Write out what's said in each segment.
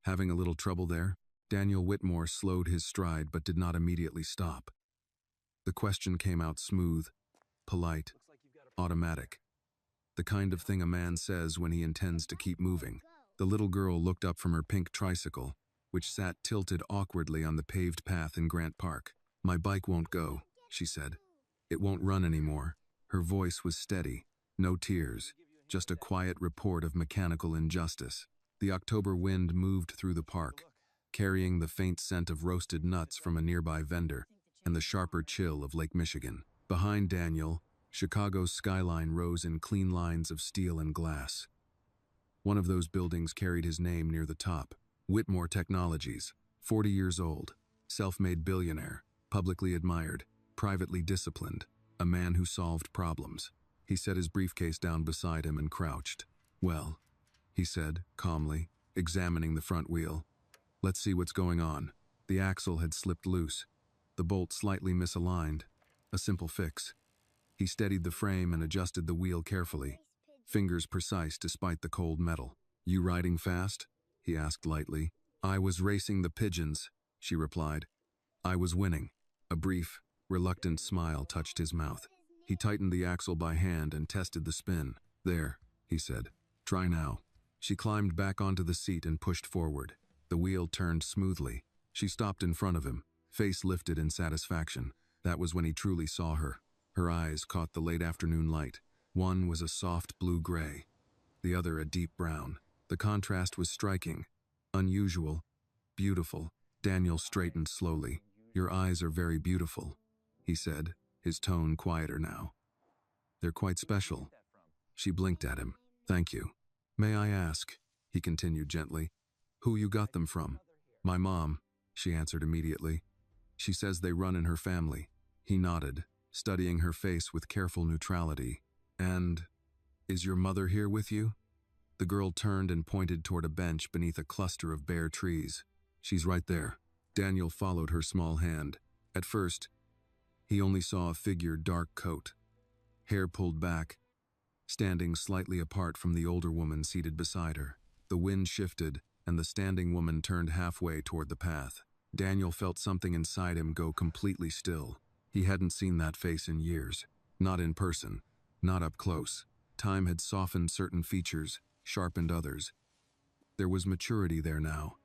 Having a little trouble there? Daniel Whitmore slowed his stride but did not immediately stop. The question came out smooth, polite, automatic. The kind of thing a man says when he intends to keep moving. The little girl looked up from her pink tricycle, which sat tilted awkwardly on the paved path in Grant Park. "My bike won't go," she said. "It won't run anymore." Her voice was steady, no tears, just a quiet report of mechanical injustice. The October wind moved through the park, carrying the faint scent of roasted nuts from a nearby vendor and the sharper chill of Lake Michigan. Behind Daniel, Chicago's skyline rose in clean lines of steel and glass. One of those buildings carried his name near the top. Whitmore Technologies, 40 years old, self-made billionaire, publicly admired, privately disciplined, a man who solved problems. He set his briefcase down beside him and crouched. "Well," he said, calmly, examining the front wheel. "Let's see what's going on." The axle had slipped loose, the bolt slightly misaligned. A simple fix. He steadied the frame and adjusted the wheel carefully, fingers precise despite the cold metal. "You riding fast?" he asked lightly. "I was racing the pigeons," she replied. "I was winning." A brief, reluctant smile touched his mouth. He tightened the axle by hand and tested the spin. "There," he said. "Try now." She climbed back onto the seat and pushed forward. The wheel turned smoothly. She stopped in front of him, face lifted in satisfaction. That was when he truly saw her. Her eyes caught the late afternoon light. One was a soft blue-gray, the other a deep brown. The contrast was striking, unusual, beautiful. Daniel straightened slowly. "Your eyes are very beautiful," he said, his tone quieter now. "They're quite special." She blinked at him. "Thank you." "May I ask," he continued gently, "who you got them from?" "My mom," she answered immediately. "She says they run in her family." He nodded, studying her face with careful neutrality. "And is your mother here with you?" The girl turned and pointed toward a bench beneath a cluster of bare trees. "She's right there." Daniel followed her small hand. At first, he only saw a figure, dark coat, hair pulled back, standing slightly apart from the older woman seated beside her. The wind shifted, and the standing woman turned halfway toward the path. Daniel felt something inside him go completely still. He hadn't seen that face in years. Not in person, not up close. Time had softened certain features, sharpened others. There was maturity there now,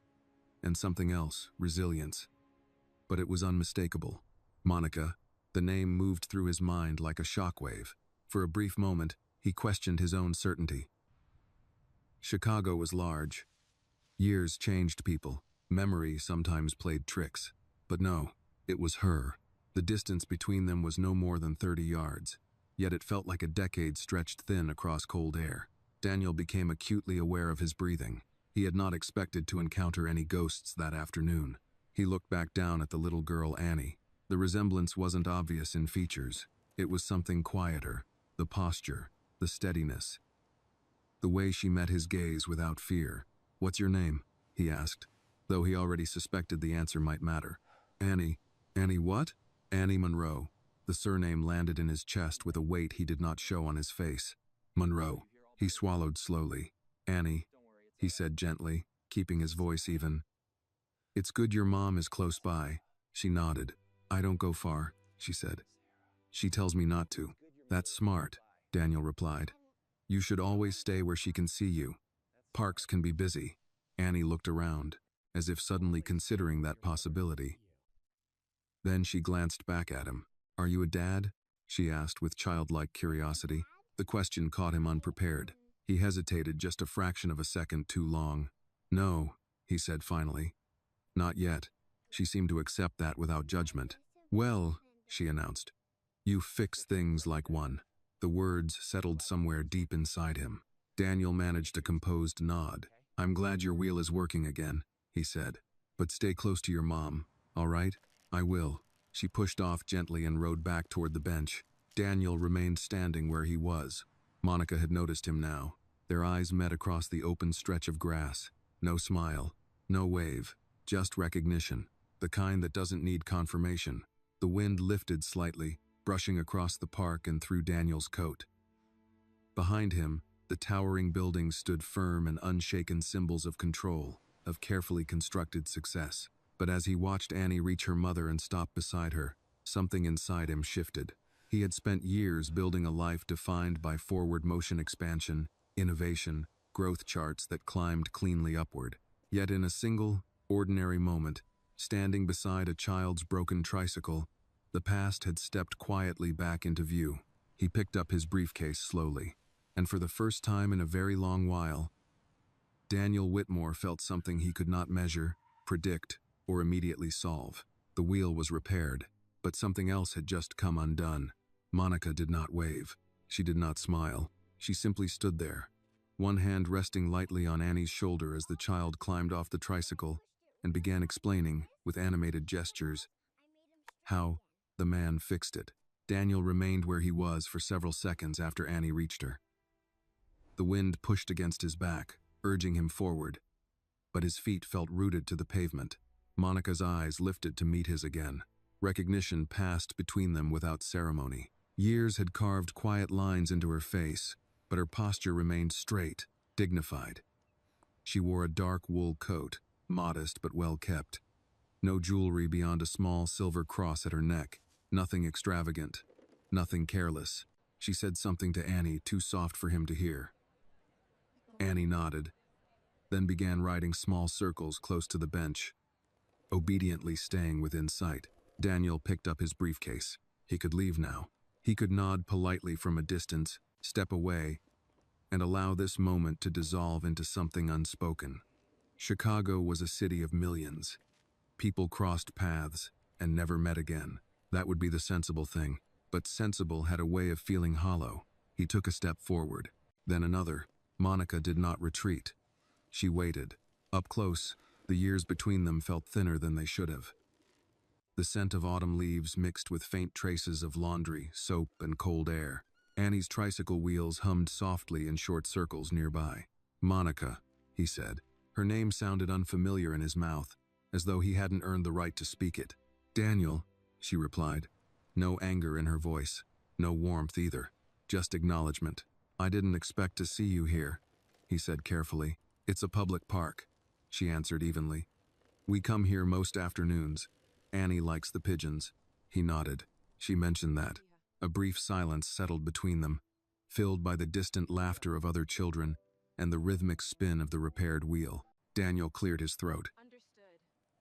and something else, resilience. But it was unmistakable. Monica. The name moved through his mind like a shockwave. For a brief moment, he questioned his own certainty. Chicago was large. Years changed people. Memory sometimes played tricks. But no, it was her. The distance between them was no more than 30 yards, yet it felt like a decade stretched thin across cold air. Daniel became acutely aware of his breathing. He had not expected to encounter any ghosts that afternoon. He looked back down at the little girl Annie. The resemblance wasn't obvious in features. It was something quieter, the posture, the steadiness. The way she met his gaze without fear. "What's your name?" he asked, though he already suspected the answer might matter. "Annie." "Annie what?" "Annie Monroe." The surname landed in his chest with a weight he did not show on his face. "Monroe." He swallowed slowly. "Annie," he said gently, keeping his voice even. "It's good your mom is close by." She nodded. "I don't go far," she said. "She tells me not to." "That's smart," Daniel replied. "You should always stay where she can see you. Parks can be busy." Annie looked around, as if suddenly considering that possibility. Then she glanced back at him. "Are you a dad?" she asked with childlike curiosity. The question caught him unprepared. He hesitated just a fraction of a second too long. "No," he said finally. "Not yet." She seemed to accept that without judgment. "Well," she announced, "you fix things like one." The words settled somewhere deep inside him. Daniel managed a composed nod. "I'm glad your wheel is working again," he said. "But stay close to your mom, all right?" "I will." She pushed off gently and rode back toward the bench. Daniel remained standing where he was. Monica had noticed him now. Their eyes met across the open stretch of grass. No smile, no wave, just recognition, the kind that doesn't need confirmation. The wind lifted slightly, brushing across the park and through Daniel's coat. Behind him, the towering buildings stood firm and unshaken symbols of control. of carefully constructed success. But as he watched Annie reach her mother and stop beside her, something inside him shifted. He had spent years building a life defined by forward motion expansion, innovation, growth charts that climbed cleanly upward. Yet in a single, ordinary moment, standing beside a child's broken tricycle, the past had stepped quietly back into view. He picked up his briefcase slowly, and for the first time in a very long while, Daniel Whitmore felt something he could not measure, predict, or immediately solve. The wheel was repaired, but something else had just come undone. Monica did not wave. She did not smile. She simply stood there, one hand resting lightly on Annie's shoulder as the child climbed off the tricycle and began explaining, with animated gestures, how the man fixed it. Daniel remained where he was for several seconds after Annie reached her. The wind pushed against his back, urging him forward, but his feet felt rooted to the pavement. Monica's eyes lifted to meet his again. Recognition passed between them without ceremony. Years had carved quiet lines into her face, but her posture remained straight, dignified. She wore a dark wool coat, modest but well kept. No jewelry beyond a small silver cross at her neck. Nothing extravagant, nothing careless. She said something to Annie too soft for him to hear. Annie nodded, then began riding small circles close to the bench, obediently staying within sight. Daniel picked up his briefcase. He could leave now. He could nod politely from a distance, step away, and allow this moment to dissolve into something unspoken. Chicago was a city of millions. People crossed paths and never met again. That would be the sensible thing. But sensible had a way of feeling hollow. He took a step forward, then another. Monica did not retreat. She waited. Up close, the years between them felt thinner than they should have. The scent of autumn leaves mixed with faint traces of laundry, soap, and cold air. Annie's tricycle wheels hummed softly in short circles nearby. Monica, he said. Her name sounded unfamiliar in his mouth, as though he hadn't earned the right to speak it. Daniel, she replied. No anger in her voice, no warmth either, just acknowledgement. I didn't expect to see you here, he said carefully. It's a public park, she answered evenly. We come here most afternoons. Annie likes the pigeons. He nodded. She mentioned that. A brief silence settled between them, filled by the distant laughter of other children and the rhythmic spin of the repaired wheel. Daniel cleared his throat. Understood.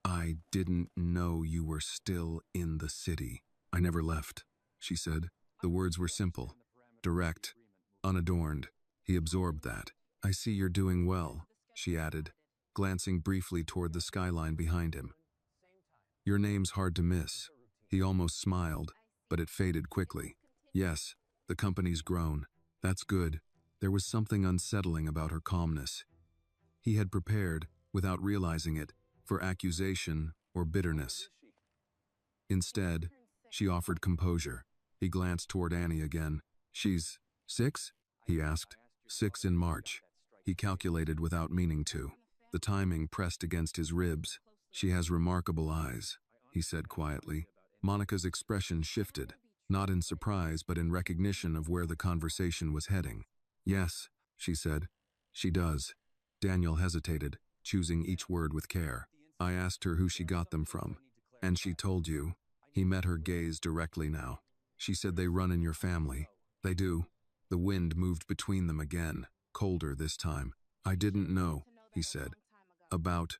I didn't know you were still in the city. I never left, she said. The words were simple, direct, unadorned. He absorbed that. I see you're doing well, she added, glancing briefly toward the skyline behind him. Your name's hard to miss. He almost smiled, but it faded quickly. Yes, the company's grown. That's good. There was something unsettling about her calmness. He had prepared, without realizing it, for accusation or bitterness. Instead, she offered composure. He glanced toward Annie again. She's 6? He asked. 6 in March. He calculated without meaning to. The timing pressed against his ribs. She has remarkable eyes, he said quietly. Monica's expression shifted, not in surprise but in recognition of where the conversation was heading. Yes, she said. She does. Daniel hesitated, choosing each word with care. I asked her who she got them from. And she told you. He met her gaze directly now. She said they run in your family. They do. The wind moved between them again, colder this time. I didn't know, he said. About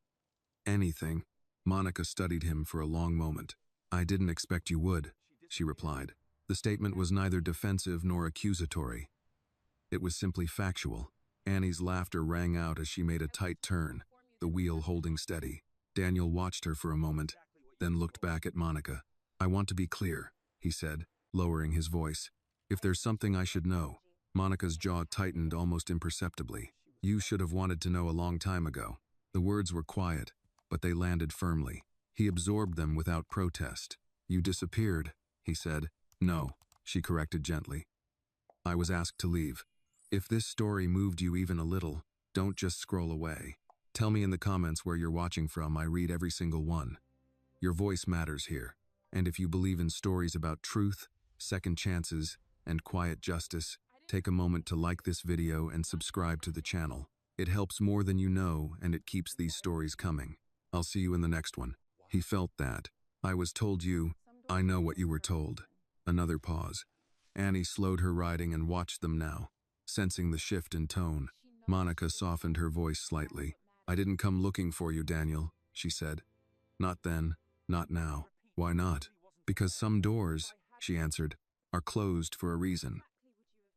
anything. Monica studied him for a long moment. I didn't expect you would, she replied. The statement was neither defensive nor accusatory. It was simply factual. Annie's laughter rang out as she made a tight turn, the wheel holding steady. Daniel watched her for a moment, then looked back at Monica. I want to be clear, he said, lowering his voice. If there's something I should know. Monica's jaw tightened almost imperceptibly. You should have wanted to know a long time ago. The words were quiet, but they landed firmly. He absorbed them without protest. You disappeared, he said. No, she corrected gently. I was asked to leave. If this story moved you even a little, don't just scroll away. Tell me in the comments where you're watching from. I read every single one. Your voice matters here. And if you believe in stories about truth, second chances, and quiet justice, take a moment to like this video and subscribe to the channel. It helps more than you know, and it keeps these stories coming. I'll see you in the next one. He felt that. I was told you. I know what you were told. Another pause. Annie slowed her riding and watched them now, sensing the shift in tone. Monica softened her voice slightly. I didn't come looking for you, Daniel, she said. Not then, not now. Why not? Because some doors, she answered, are closed for a reason.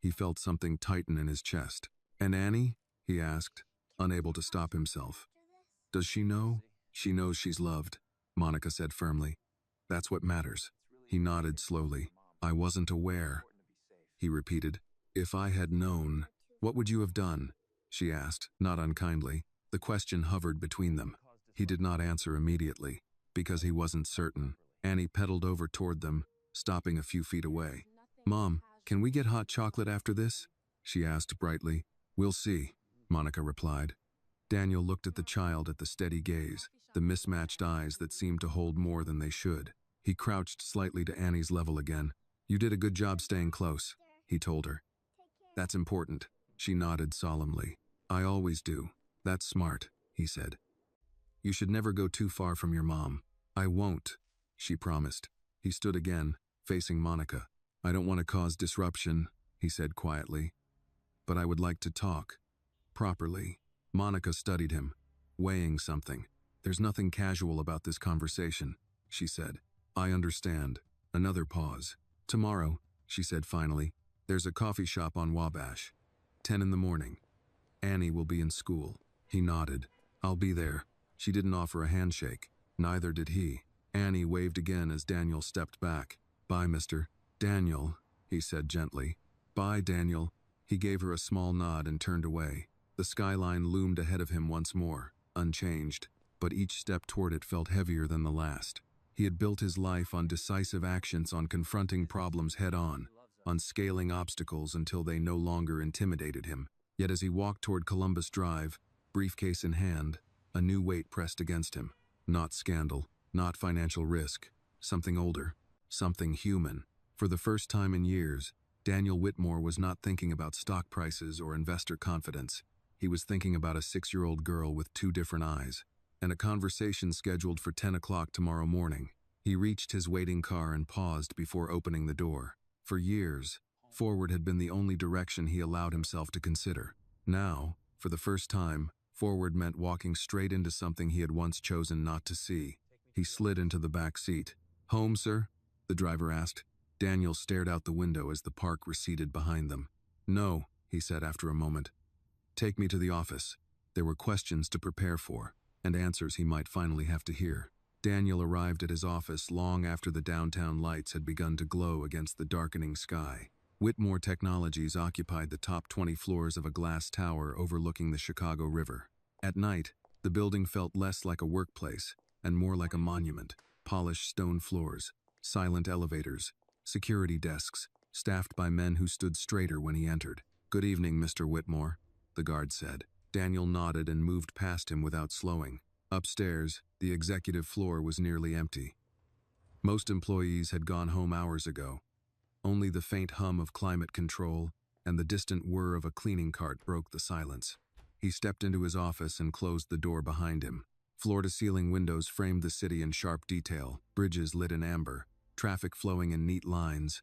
He felt something tighten in his chest. And Annie? He asked, unable to stop himself. Does she know? She knows she's loved, Monica said firmly. That's what matters. He nodded slowly. I wasn't aware, he repeated. If I had known, what would you have done? She asked, not unkindly. The question hovered between them. He did not answer immediately, because he wasn't certain. Annie pedaled over toward them, stopping a few feet away. Mom, can we get hot chocolate after this? She asked brightly. We'll see, Monica replied. Daniel looked at the child at the steady gaze, the mismatched eyes that seemed to hold more than they should. He crouched slightly to Annie's level again. You did a good job staying close, he told her. That's important, she nodded solemnly. I always do. That's smart, he said. You should never go too far from your mom. I won't, she promised. He stood again, facing Monica. I don't want to cause disruption, he said quietly. But I would like to talk. Properly. Monica studied him, weighing something. There's nothing casual about this conversation, she said. I understand. Another pause. Tomorrow, she said finally, there's a coffee shop on Wabash. 10 in the morning. Annie will be in school. He nodded. I'll be there. She didn't offer a handshake. Neither did he. Annie waved again as Daniel stepped back. Bye, mister. Daniel, he said gently. Bye, Daniel. He gave her a small nod and turned away. The skyline loomed ahead of him once more, unchanged, but each step toward it felt heavier than the last. He had built his life on decisive actions, on confronting problems head-on, on scaling obstacles until they no longer intimidated him. Yet as he walked toward Columbus Drive, briefcase in hand, a new weight pressed against him. Not scandal, not financial risk, something older, something human. For the first time in years, Daniel Whitmore was not thinking about stock prices or investor confidence. He was thinking about a 6-year-old girl with 2 different eyes, and a conversation scheduled for 10 o'clock tomorrow morning. He reached his waiting car and paused before opening the door. For years, forward had been the only direction he allowed himself to consider. Now, for the first time, forward meant walking straight into something he had once chosen not to see. He slid into the back seat. Home, sir? The driver asked. Daniel stared out the window as the park receded behind them. No, he said after a moment. Take me to the office. There were questions to prepare for, and answers he might finally have to hear. Daniel arrived at his office long after the downtown lights had begun to glow against the darkening sky. Whitmore Technologies occupied the top 20 floors of a glass tower overlooking the Chicago River. At night, the building felt less like a workplace and more like a monument. Polished stone floors, silent elevators, security desks, staffed by men who stood straighter when he entered. Good evening, Mr. Whitmore, the guard said. Daniel nodded and moved past him without slowing. Upstairs, the executive floor was nearly empty. Most employees had gone home hours ago. Only the faint hum of climate control and the distant whir of a cleaning cart broke the silence. He stepped into his office and closed the door behind him. Floor-to-ceiling windows framed the city in sharp detail, bridges lit in amber, traffic flowing in neat lines.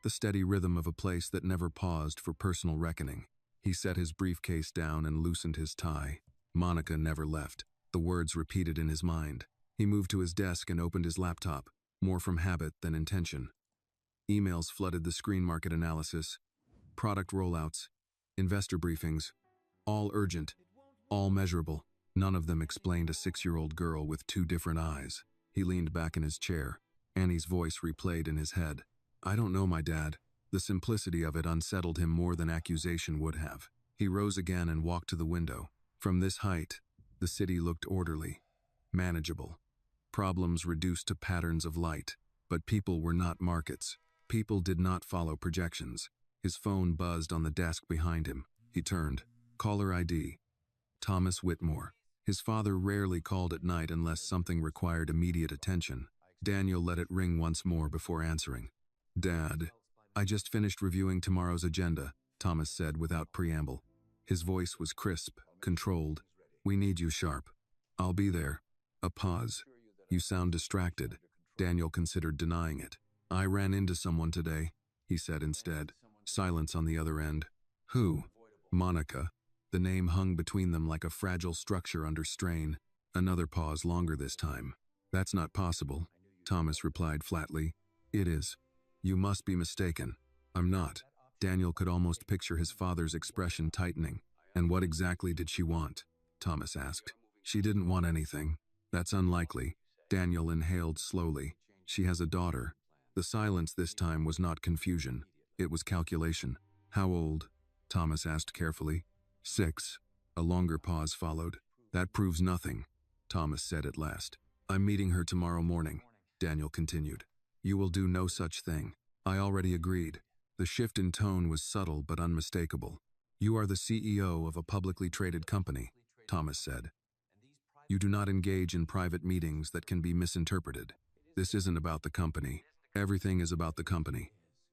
The steady rhythm of a place that never paused for personal reckoning. He set his briefcase down and loosened his tie. Monica never left. The words repeated in his mind. He moved to his desk and opened his laptop, more from habit than intention. Emails flooded the screen. Market analysis, product rollouts, investor briefings, all urgent, all measurable. None of them explained a 6-year-old girl with 2 different eyes. He leaned back in his chair. Annie's voice replayed in his head. I don't know, my dad. The simplicity of it unsettled him more than accusation would have. He rose again and walked to the window. From this height, the city looked orderly, manageable. Problems reduced to patterns of light. But people were not markets. People did not follow projections. His phone buzzed on the desk behind him. He turned. Caller ID. Thomas Whitmore. His father rarely called at night unless something required immediate attention. Daniel let it ring once more before answering. Dad, I just finished reviewing tomorrow's agenda, Thomas said without preamble. His voice was crisp, controlled. "We need you sharp." "I'll be there." A pause. "You sound distracted." Daniel considered denying it. "I ran into someone today," he said instead. Silence on the other end. "Who?" "Monica." The name hung between them like a fragile structure under strain. Another pause, longer this time. "That's not possible," Thomas replied flatly. "It is. You must be mistaken." "I'm not." Daniel could almost picture his father's expression tightening. "And what exactly did she want?" Thomas asked. "She didn't want anything." "That's unlikely." Daniel inhaled slowly. "She has a daughter." The silence this time was not confusion. It was calculation. "How old?" Thomas asked carefully. 6. A longer pause followed. "That proves nothing," Thomas said at last. "I'm meeting her tomorrow morning," Daniel continued. "You will do no such thing." "I already agreed." The shift in tone was subtle but unmistakable. "You are the CEO of a publicly traded company," Thomas said. "You do not engage in private meetings that can be misinterpreted. This isn't about the company. Everything is about the company."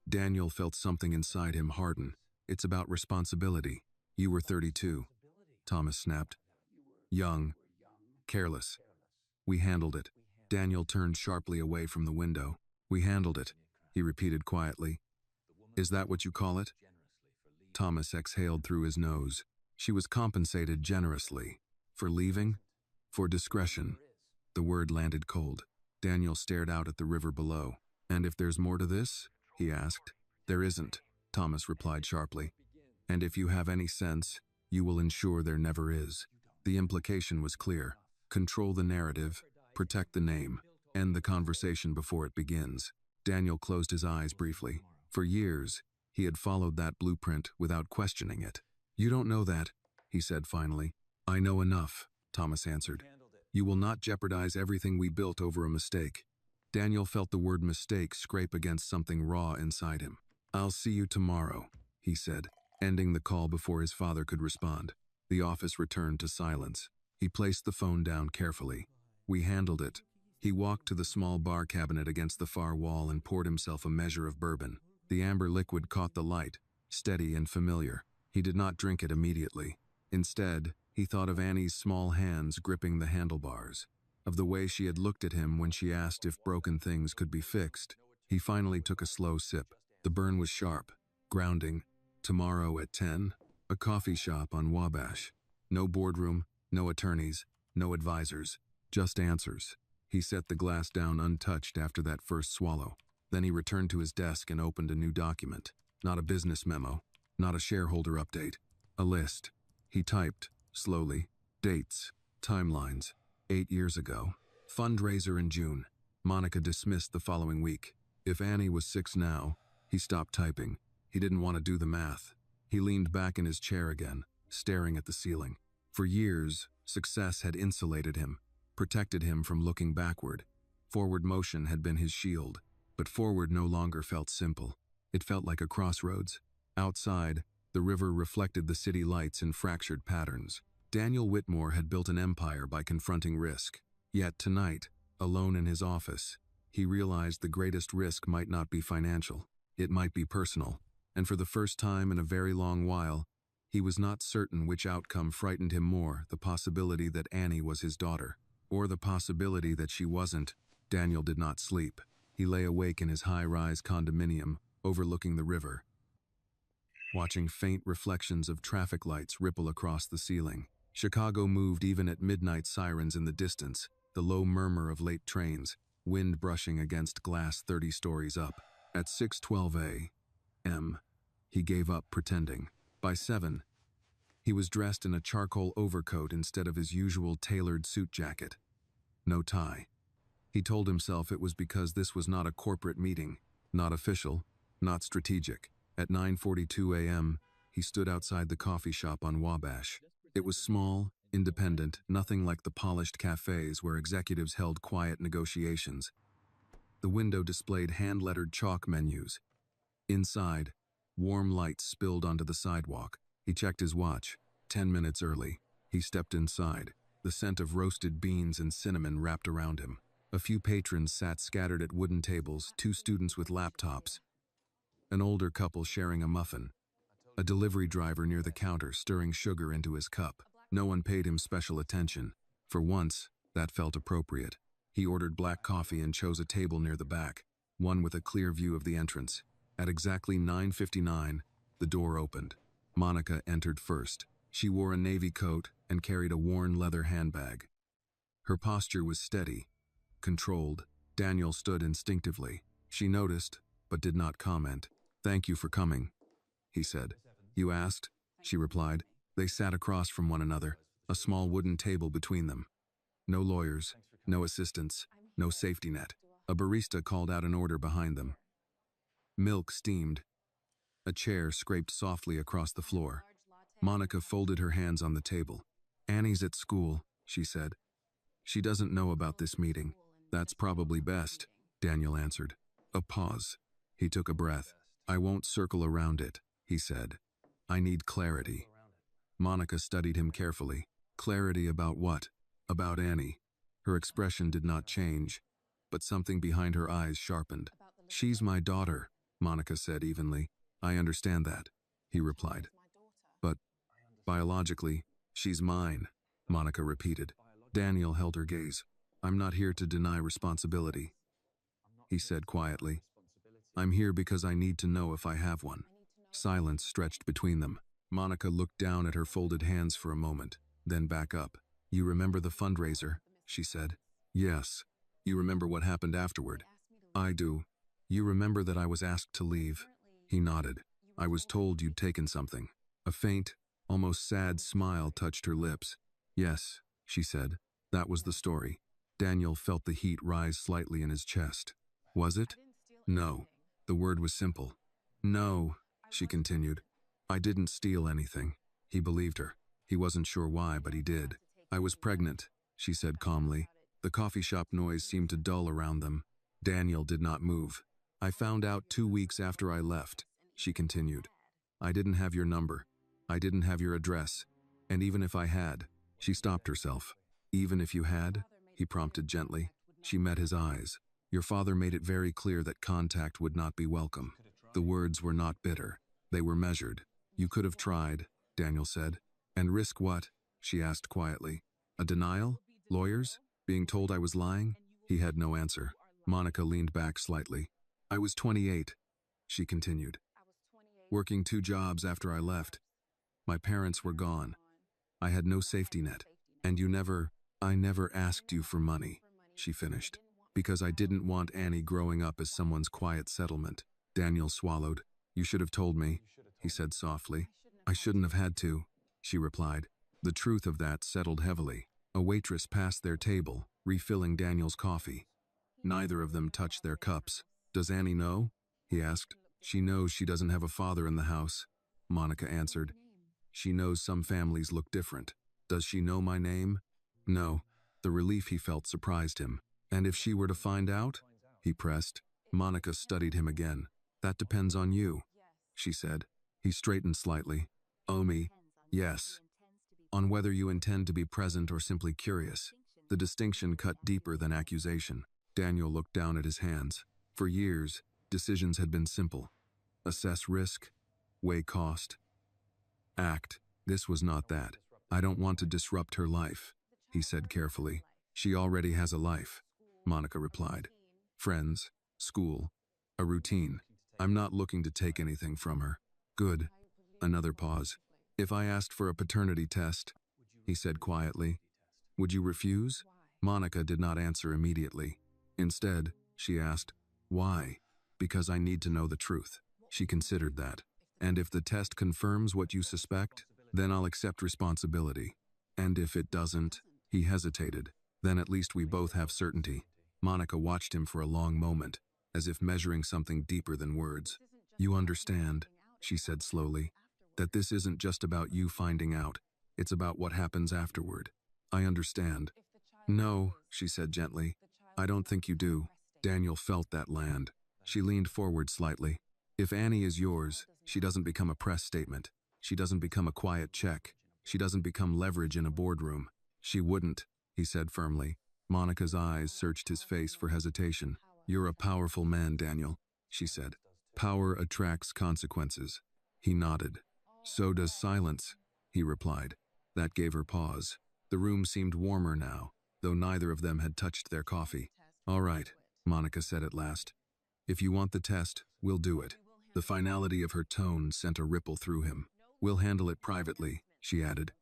Daniel felt something inside him harden. "It's about responsibility." "You were 32, Thomas snapped. "Young. Careless. We handled it." Daniel turned sharply away from the window. "We handled it," he repeated quietly. "Is that what you call it?" Thomas exhaled through his nose. "She was compensated generously." "For leaving?" "For discretion." The word landed cold. Daniel stared out at the river below. "And if there's more to this?" he asked. "There isn't," Thomas replied sharply. "And if you have any sense, you will ensure there never is." The implication was clear. Control the narrative, protect the name, end the conversation before it begins. Daniel closed his eyes briefly. For years, he had followed that blueprint without questioning it. "You don't know that," he said finally. "I know enough," Thomas answered. "You will not jeopardize everything we built over a mistake." Daniel felt the word mistake scrape against something raw inside him. "I'll see you tomorrow," he said, ending the call before his father could respond. The office returned to silence. He placed the phone down carefully. "We handled it." He walked to the small bar cabinet against the far wall and poured himself a measure of bourbon. The amber liquid caught the light, steady and familiar. He did not drink it immediately. Instead, he thought of Annie's small hands gripping the handlebars, of the way she had looked at him when she asked if broken things could be fixed. He finally took a slow sip. The burn was sharp, grounding. Tomorrow at 10, a coffee shop on Wabash. No boardroom, no attorneys, no advisors, just answers. He set the glass down untouched after that first swallow. Then he returned to his desk and opened a new document. Not a business memo, not a shareholder update. A list. He typed, slowly. Dates, timelines. 8 years ago. Fundraiser in June. Monica dismissed the following week. If Annie was 6 now, he stopped typing. He didn't want to do the math. He leaned back in his chair again, staring at the ceiling. For years, success had insulated him, protected him from looking backward. Forward motion had been his shield, but forward no longer felt simple. It felt like a crossroads. Outside, the river reflected the city lights in fractured patterns. Daniel Whitmore had built an empire by confronting risk. Yet tonight, alone in his office, he realized the greatest risk might not be financial. It might be personal. And for the first time in a very long while, he was not certain which outcome frightened him more, the possibility that Annie was his daughter, or the possibility that she wasn't. Daniel did not sleep. He lay awake in his high-rise condominium, overlooking the river, watching faint reflections of traffic lights ripple across the ceiling. Chicago moved even at midnight sirens in the distance, the low murmur of late trains, wind brushing against glass 30 stories up. At 6:12 a.m., he gave up pretending. By 7, he was dressed in a charcoal overcoat instead of his usual tailored suit jacket. No tie. He told himself it was because this was not a corporate meeting, not official, not strategic. At 9:42 a.m., he stood outside the coffee shop on Wabash. It was small, independent, nothing like the polished cafes where executives held quiet negotiations. The window displayed hand-lettered chalk menus. Inside, warm lights spilled onto the sidewalk. He checked his watch. 10 minutes early. He stepped inside. The scent of roasted beans and cinnamon wrapped around him. A few patrons sat scattered at wooden tables, 2 students with laptops, an older couple sharing a muffin. A delivery driver near the counter stirring sugar into his cup. No one paid him special attention. For once, that felt appropriate. He ordered black coffee and chose a table near the back, one with a clear view of the entrance. At exactly 9:59, the door opened. Monica entered first. She wore a navy coat and carried a worn leather handbag. Her posture was steady, controlled. Daniel stood instinctively. She noticed, but did not comment. "Thank you for coming," he said. "You asked?" she replied. They sat across from one another, a small wooden table between them. No lawyers, no assistants, no safety net. A barista called out an order behind them. Milk steamed. A chair scraped softly across the floor. Monica folded her hands on the table. "Annie's at school," she said. "She doesn't know about this meeting." "That's probably best," Daniel answered. A pause. He took a breath. "I won't circle around it," he said. "I need clarity." Monica studied him carefully. Clarity about what? About Annie. Her expression did not change, but something behind her eyes sharpened. "She's my daughter," Monica said evenly. "I understand that," he replied. "But biologically, she's mine," Monica repeated. Daniel held her gaze. "I'm not here to deny responsibility," he said quietly. "I'm here because I need to know if I have one." Silence stretched between them. Monica looked down at her folded hands for a moment, then back up. "You remember the fundraiser?" she said. "Yes." "You remember what happened afterward?" "I do." "You remember that I was asked to leave?" He nodded. "I was told you'd taken something." A faint, almost sad smile touched her lips. "Yes," she said. "That was the story." Daniel felt the heat rise slightly in his chest. "Was it?" "No." The word was simple. "No," she continued. "I didn't steal anything." He believed her. He wasn't sure why, but he did. "I was pregnant," she said calmly. The coffee shop noise seemed to dull around them. Daniel did not move. "I found out 2 weeks after I left," she continued. "I didn't have your number. I didn't have your address. And even if I had," she stopped herself. "Even if you had?" he prompted gently. She met his eyes. "Your father made it very clear that contact would not be welcome." The words were not bitter. They were measured. "You could have tried," Daniel said. "And risk what?" she asked quietly. "A denial? Lawyers? Being told I was lying?" He had no answer. Monica leaned back slightly. "I was 28, she continued. "Working 2 jobs after I left. My parents were gone. I had no safety net. And I never asked you for money," she finished. "Because I didn't want Annie growing up as someone's quiet settlement." Daniel swallowed. "You should have told me," he said softly. "I shouldn't have had to," she replied. The truth of that settled heavily. A waitress passed their table, refilling Daniel's coffee. Neither of them touched their cups. "Does Annie know?" he asked. "She knows she doesn't have a father in the house," Monica answered. "She knows some families look different." "Does she know my name?" "No." The relief he felt surprised him. "And if she were to find out?" he pressed. Monica studied him again. "That depends on you," she said. He straightened slightly. "Oh, me? Yes. On whether you intend to be present or simply curious." The distinction cut deeper than accusation. Daniel looked down at his hands. For years, decisions had been simple. Assess risk, weigh cost, act. This was not that. "I don't want to disrupt her life," he said carefully. "She already has a life," Monica replied. "Friends, school, a routine. I'm not looking to take anything from her." "Good." Another pause. "If I asked for a paternity test," he said quietly, "would you refuse?" Monica did not answer immediately. Instead, she asked, "Why?" "Because I need to know the truth." She considered that. "And if the test confirms what you suspect, then I'll accept responsibility. And if it doesn't?" He hesitated. "Then at least we both have certainty." Monica watched him for a long moment, as if measuring something deeper than words. "You understand," she said slowly, "that this isn't just about you finding out. It's about what happens afterward." "I understand." "No," she said gently. "I don't think you do." Daniel felt that land. She leaned forward slightly. "If Annie is yours, she doesn't become a press statement. She doesn't become a quiet check. She doesn't become leverage in a boardroom." "She wouldn't," he said firmly. Monica's eyes searched his face for hesitation. "You're a powerful man, Daniel," she said. "Power attracts consequences." He nodded. So does silence, he replied. That gave her pause. The room seemed warmer now, though neither of them had touched their coffee. All right, Monica said at last. If you want the test, we'll do it. The finality of her tone sent a ripple through him. We'll handle it privately, she added.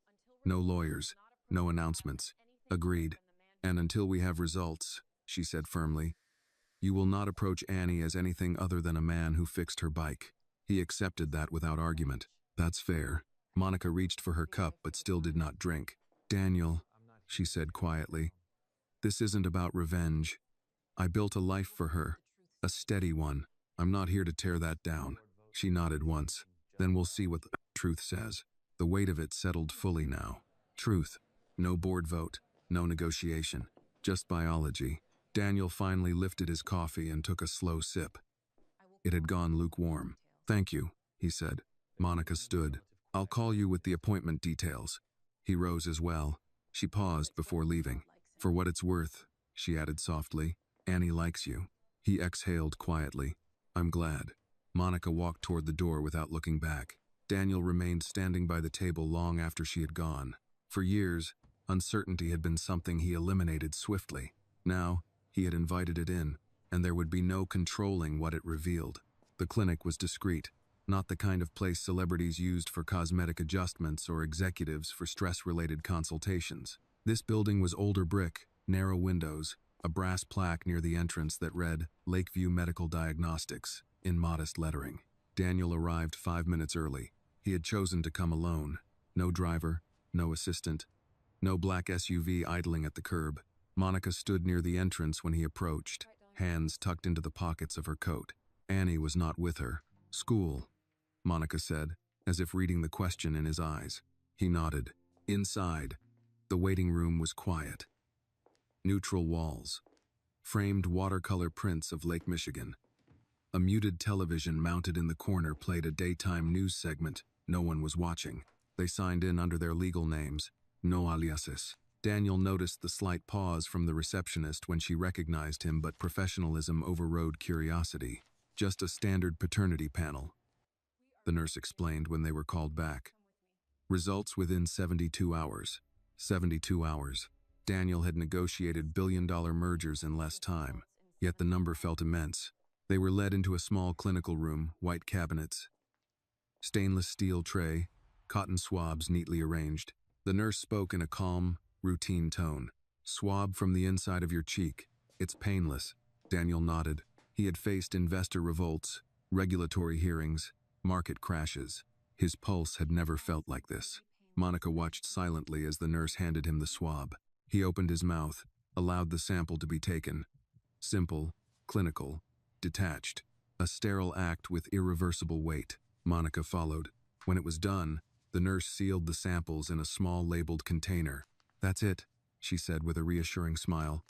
No lawyers, no announcements. Agreed. And until we have results, she said firmly, you will not approach Annie as anything other than a man who fixed her bike. He accepted that without argument. That's fair. Monica reached for her cup but still did not drink. Daniel, she said quietly, this isn't about revenge. I built a life for her, a steady one. I'm not here to tear that down. She nodded once. Then we'll see what the truth says. The weight of it settled fully now. Truth. No board vote, no negotiation, just biology. Daniel finally lifted his coffee and took a slow sip. It had gone lukewarm. Thank you, he said. Monica stood. I'll call you with the appointment details. He rose as well. She paused before leaving. For what it's worth, she added softly, Annie likes you. He exhaled quietly. I'm glad. Monica walked toward the door without looking back. Daniel remained standing by the table long after she had gone. For years, uncertainty had been something he eliminated swiftly. Now, he had invited it in, and there would be no controlling what it revealed. The clinic was discreet, not the kind of place celebrities used for cosmetic adjustments or executives for stress-related consultations. This building was older brick, narrow windows, a brass plaque near the entrance that read Lakeview Medical Diagnostics in modest lettering. Daniel arrived 5 minutes early. He had chosen to come alone. No driver, no assistant, no black SUV idling at the curb. Monica stood near the entrance when he approached, hands tucked into the pockets of her coat. Annie was not with her. School, Monica said, as if reading the question in his eyes. He nodded. Inside, the waiting room was quiet. Neutral walls, framed watercolor prints of Lake Michigan. A muted television mounted in the corner played a daytime news segment. No one was watching. They signed in under their legal names, no aliases. Daniel noticed the slight pause from the receptionist when she recognized him, but professionalism overrode curiosity. Just a standard paternity panel, the nurse explained when they were called back. Results within 72 hours. 72 hours. Daniel had negotiated billion-dollar mergers in less time, yet the number felt immense. They were led into a small clinical room, white cabinets, stainless steel tray, cotton swabs neatly arranged. The nurse spoke in a calm, routine tone. Swab from the inside of your cheek. It's painless. Daniel nodded. He had faced investor revolts, regulatory hearings, market crashes. His pulse had never felt like this. Monica watched silently as the nurse handed him the swab. He opened his mouth, allowed the sample to be taken. Simple, clinical, detached. A sterile act with irreversible weight. Monica followed. When it was done, the nurse sealed the samples in a small labeled container. That's it, she said with a reassuring smile.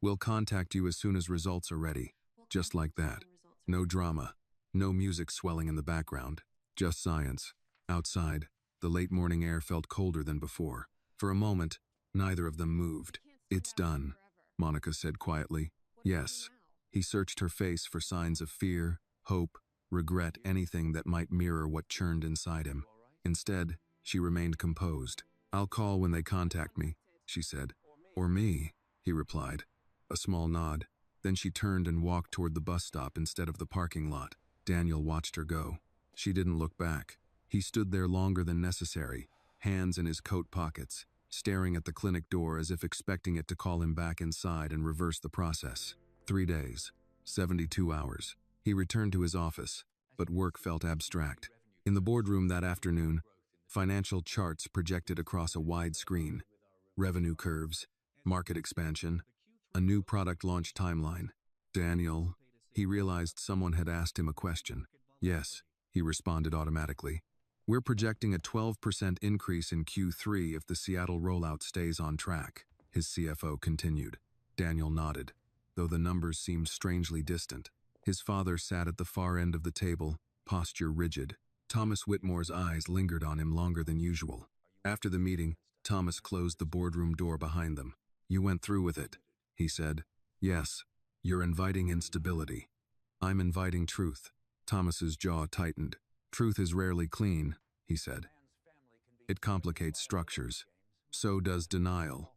We'll contact you as soon as results are ready. Just like that. No drama. No music swelling in the background. Just science. Outside, the late morning air felt colder than before. For a moment, neither of them moved. It's done, Monica said quietly. Yes. He searched her face for signs of fear, hope, regret, anything that might mirror what churned inside him. Instead, she remained composed. I'll call when they contact me, she said. Or me, he replied. A small nod. Then she turned and walked toward the bus stop instead of the parking lot. Daniel watched her go. She didn't look back. He stood there longer than necessary, hands in his coat pockets, staring at the clinic door as if expecting it to call him back inside and reverse the process. 3 days, 72 hours. He returned to his office, but work felt abstract. In the boardroom that afternoon, financial charts projected across a wide screen. Revenue curves, market expansion, a new product launch timeline. Daniel, he realized someone had asked him a question. Yes, he responded automatically. We're projecting a 12% increase in Q3 if the Seattle rollout stays on track, his CFO continued. Daniel nodded, though the numbers seemed strangely distant. His father sat at the far end of the table, posture rigid. Thomas Whitmore's eyes lingered on him longer than usual. After the meeting, Thomas closed the boardroom door behind them. You went through with it, he said. Yes, you're inviting instability. I'm inviting truth. Thomas's jaw tightened. Truth is rarely clean, he said. It complicates structures. So does denial,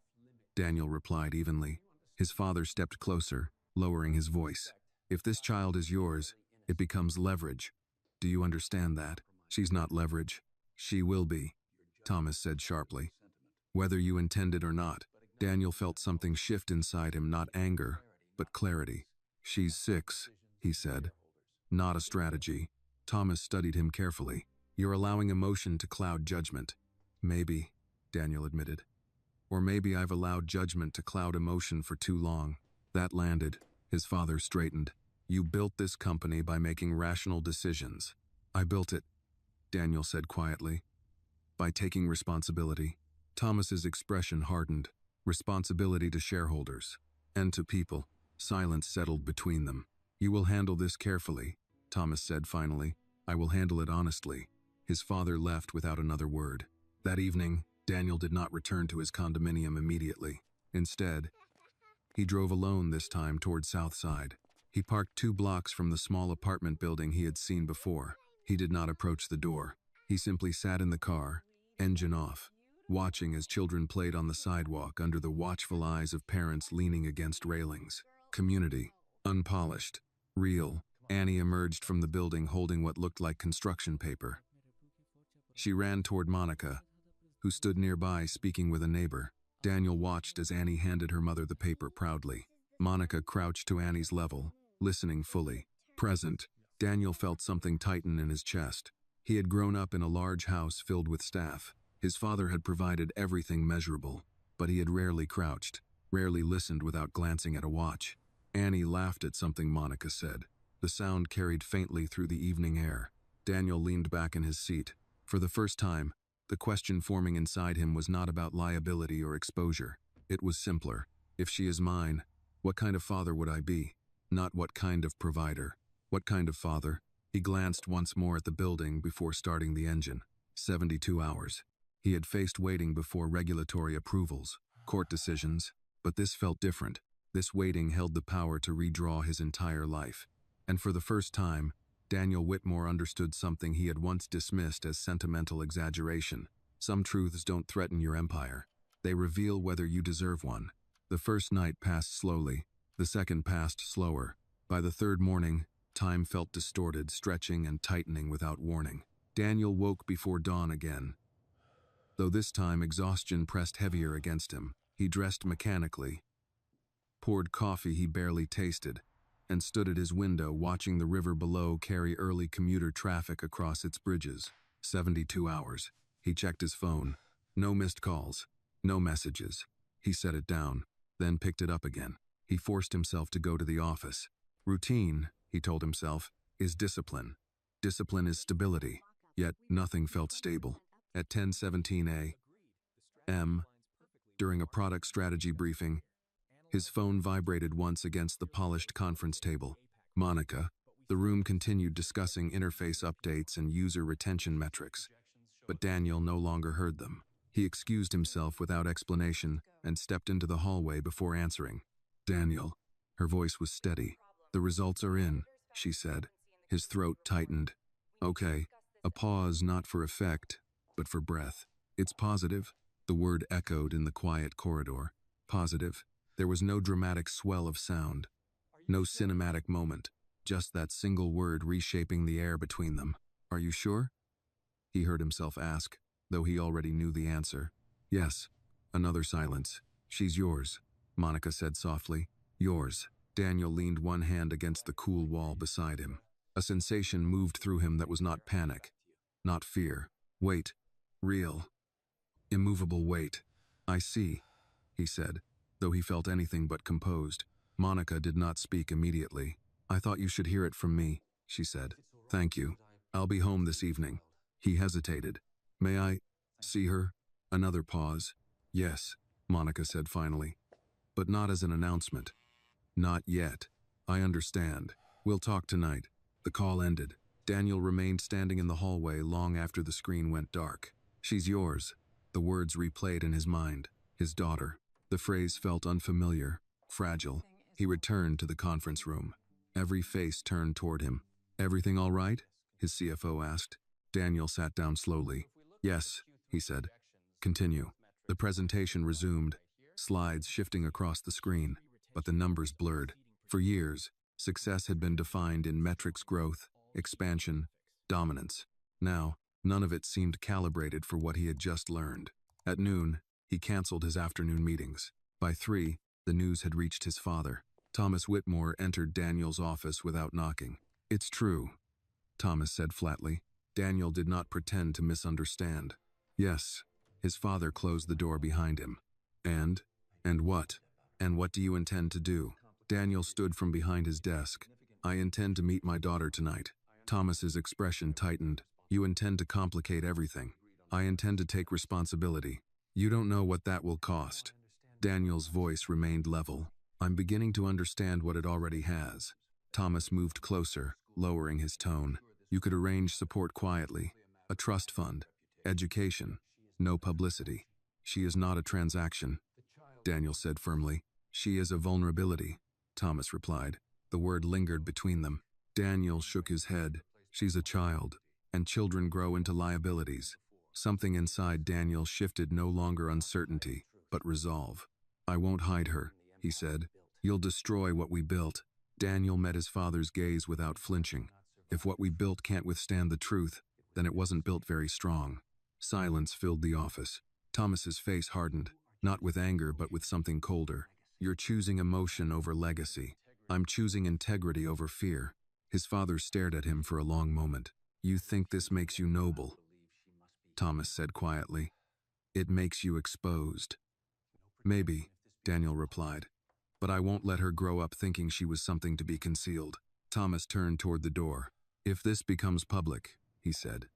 Daniel replied evenly. His father stepped closer, lowering his voice. If this child is yours, it becomes leverage. Do you understand that? She's not leverage. She will be, Thomas said sharply. Whether you intend it or not, Daniel felt something shift inside him, not anger, but clarity. She's 6, he said. Not a strategy. Thomas studied him carefully. You're allowing emotion to cloud judgment. Maybe, Daniel admitted. Or maybe I've allowed judgment to cloud emotion for too long. That landed. His father straightened. You built this company by making rational decisions. I built it, Daniel said quietly. By taking responsibility. Thomas's expression hardened. Responsibility to shareholders. And to people. Silence settled between them. You will handle this carefully, Thomas said finally. I will handle it honestly. His father left without another word. That evening, Daniel did not return to his condominium immediately. Instead, he drove alone this time toward Southside. He parked 2 blocks from the small apartment building he had seen before. He did not approach the door. He simply sat in the car, engine off, watching as children played on the sidewalk under the watchful eyes of parents leaning against railings. Community. Unpolished. Real. Annie emerged from the building holding what looked like construction paper. She ran toward Monica, who stood nearby speaking with a neighbor. Daniel watched as Annie handed her mother the paper proudly. Monica crouched to Annie's level, listening fully. Present, Daniel felt something tighten in his chest. He had grown up in a large house filled with staff. His father had provided everything measurable, but he had rarely crouched, rarely listened without glancing at a watch. Annie laughed at something Monica said. The sound carried faintly through the evening air. Daniel leaned back in his seat. For the first time, the question forming inside him was not about liability or exposure. It was simpler. If she is mine, what kind of father would I be? Not what kind of provider. What kind of father? He glanced once more at the building before starting the engine. 72 hours. He had faced waiting before regulatory approvals, court decisions, but this felt different. This waiting held the power to redraw his entire life. And for the first time, Daniel Whitmore understood something he had once dismissed as sentimental exaggeration. Some truths don't threaten your empire. They reveal whether you deserve one. The first night passed slowly. The second passed slower. By the third morning, time felt distorted, stretching and tightening without warning. Daniel woke before dawn again. Though this time exhaustion pressed heavier against him, he dressed mechanically, poured coffee he barely tasted, and stood at his window watching the river below carry early commuter traffic across its bridges. 72 hours. He checked his phone. No missed calls. No messages. He set it down, then picked it up again. He forced himself to go to the office. Routine, he told himself, is discipline. Discipline is stability. Yet nothing felt stable. At 10:17 a.m., during a product strategy briefing, his phone vibrated once against the polished conference table. Monica. The room continued discussing interface updates and user retention metrics, but Daniel no longer heard them. He excused himself without explanation and stepped into the hallway before answering. Daniel. Her voice was steady. The results are in, she said. His throat tightened. Okay. A pause not for effect, but for breath. It's positive. The word echoed in the quiet corridor. Positive. There was no dramatic swell of sound. No cinematic moment. Just that single word reshaping the air between them. Are you sure? He heard himself ask, though he already knew the answer. Yes. Another silence. She's yours, Monica said softly. Yours. Daniel leaned one hand against the cool wall beside him. A sensation moved through him that was not panic, not fear. Weight. Real. Immovable weight. I see, he said, though he felt anything but composed. Monica did not speak immediately. I thought you should hear it from me, she said. Thank you. I'll be home this evening. He hesitated. May I see her? Another pause. Yes, Monica said finally. But not as an announcement. Not yet. I understand. We'll talk tonight. The call ended. Daniel remained standing in the hallway long after the screen went dark. She's yours. The words replayed in his mind. His daughter. The phrase felt unfamiliar, fragile. He returned to the conference room. Every face turned toward him. Everything all right? His CFO asked. Daniel sat down slowly. Yes, he said. Continue. The presentation resumed, slides shifting across the screen, but the numbers blurred. For years, success had been defined in metrics: growth, expansion, dominance. Now, none of it seemed calibrated for what he had just learned. At noon, he canceled his afternoon meetings. By 3, the news had reached his father. Thomas Whitmore entered Daniel's office without knocking. "It's true," Thomas said flatly. Daniel did not pretend to misunderstand. "Yes." His father closed the door behind him. And? And what? And what do you intend to do?" Daniel stood from behind his desk. "I intend to meet my daughter tonight." Thomas's expression tightened. "You intend to complicate everything." "I intend to take responsibility." "You don't know what that will cost." Daniel's voice remained level. "I'm beginning to understand what it already has." Thomas moved closer, lowering his tone. "You could arrange support quietly. A trust fund. Education. No publicity. She is not a transaction," Daniel said firmly. "She is a vulnerability," Thomas replied. The word lingered between them. Daniel shook his head. "She's a child, and children grow into liabilities." Something inside Daniel shifted, no longer uncertainty, but resolve. "I won't hide her," he said. "You'll destroy what we built." Daniel met his father's gaze without flinching. "If what we built can't withstand the truth, then it wasn't built very strong." Silence filled the office. Thomas's face hardened, not with anger but with something colder. "You're choosing emotion over legacy. I'm choosing integrity over fear." His father stared at him for a long moment. "You think this makes you noble," Thomas said quietly. "It makes you exposed." "Maybe," Daniel replied. "But I won't let her grow up thinking she was something to be concealed." Thomas turned toward the door. "If this becomes public," he said,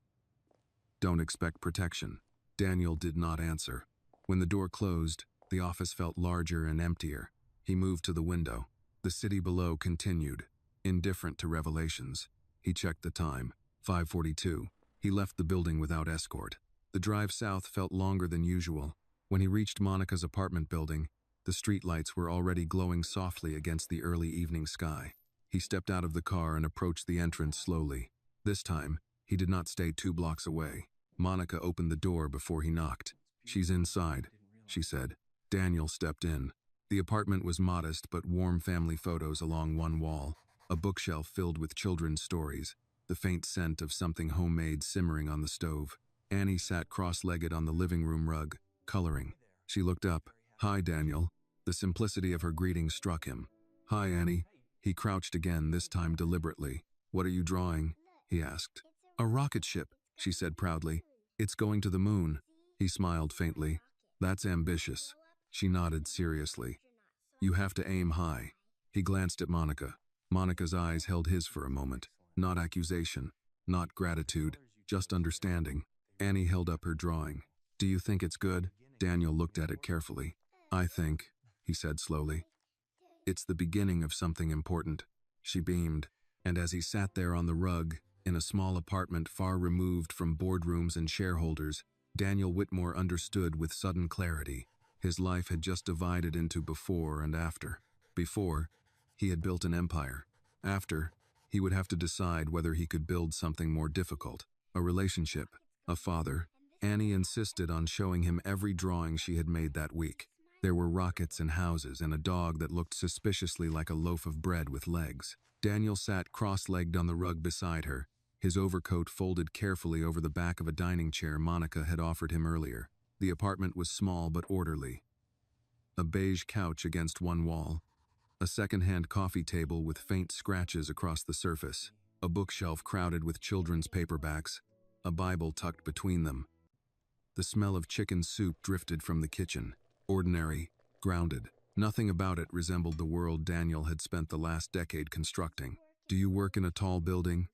"don't expect protection." Daniel did not answer. When the door closed, the office felt larger and emptier. He moved to the window. The city below continued, indifferent to revelations. He checked the time. 5:42. He left the building without escort. The drive south felt longer than usual. When he reached Monica's apartment building, the streetlights were already glowing softly against the early evening sky. He stepped out of the car and approached the entrance slowly. This time, he did not stay 2 blocks away. Monica opened the door before he knocked. "She's inside," she said. Daniel stepped in. The apartment was modest but warm: family photos along one wall, a bookshelf filled with children's stories, the faint scent of something homemade simmering on the stove. Annie sat cross-legged on the living room rug, coloring. She looked up. "Hi, Daniel." The simplicity of her greeting struck him. "Hi, Annie." He crouched again, this time deliberately. "What are you drawing?" he asked. "A rocket ship," she said proudly. "It's going to the moon." He smiled faintly. "That's ambitious." She nodded seriously. "You have to aim high." He glanced at Monica. Monica's eyes held his for a moment. Not accusation, not gratitude, just understanding. Annie held up her drawing. "Do you think it's good?" Daniel looked at it carefully. "I think," he said slowly, "it's the beginning of something important." She beamed, and as he sat there on the rug, in a small apartment far removed from boardrooms and shareholders, Daniel Whitmore understood with sudden clarity. His life had just divided into before and after. Before, he had built an empire. After, he would have to decide whether he could build something more difficult, a relationship, a father. Annie insisted on showing him every drawing she had made that week. There were rockets and houses and a dog that looked suspiciously like a loaf of bread with legs. Daniel sat cross-legged on the rug beside her, his overcoat folded carefully over the back of a dining chair Monica had offered him earlier. The apartment was small but orderly. A beige couch against one wall, a second-hand coffee table with faint scratches across the surface, a bookshelf crowded with children's paperbacks, a Bible tucked between them. The smell of chicken soup drifted from the kitchen, ordinary, grounded. Nothing about it resembled the world Daniel had spent the last decade constructing. "Do you work in a tall building?"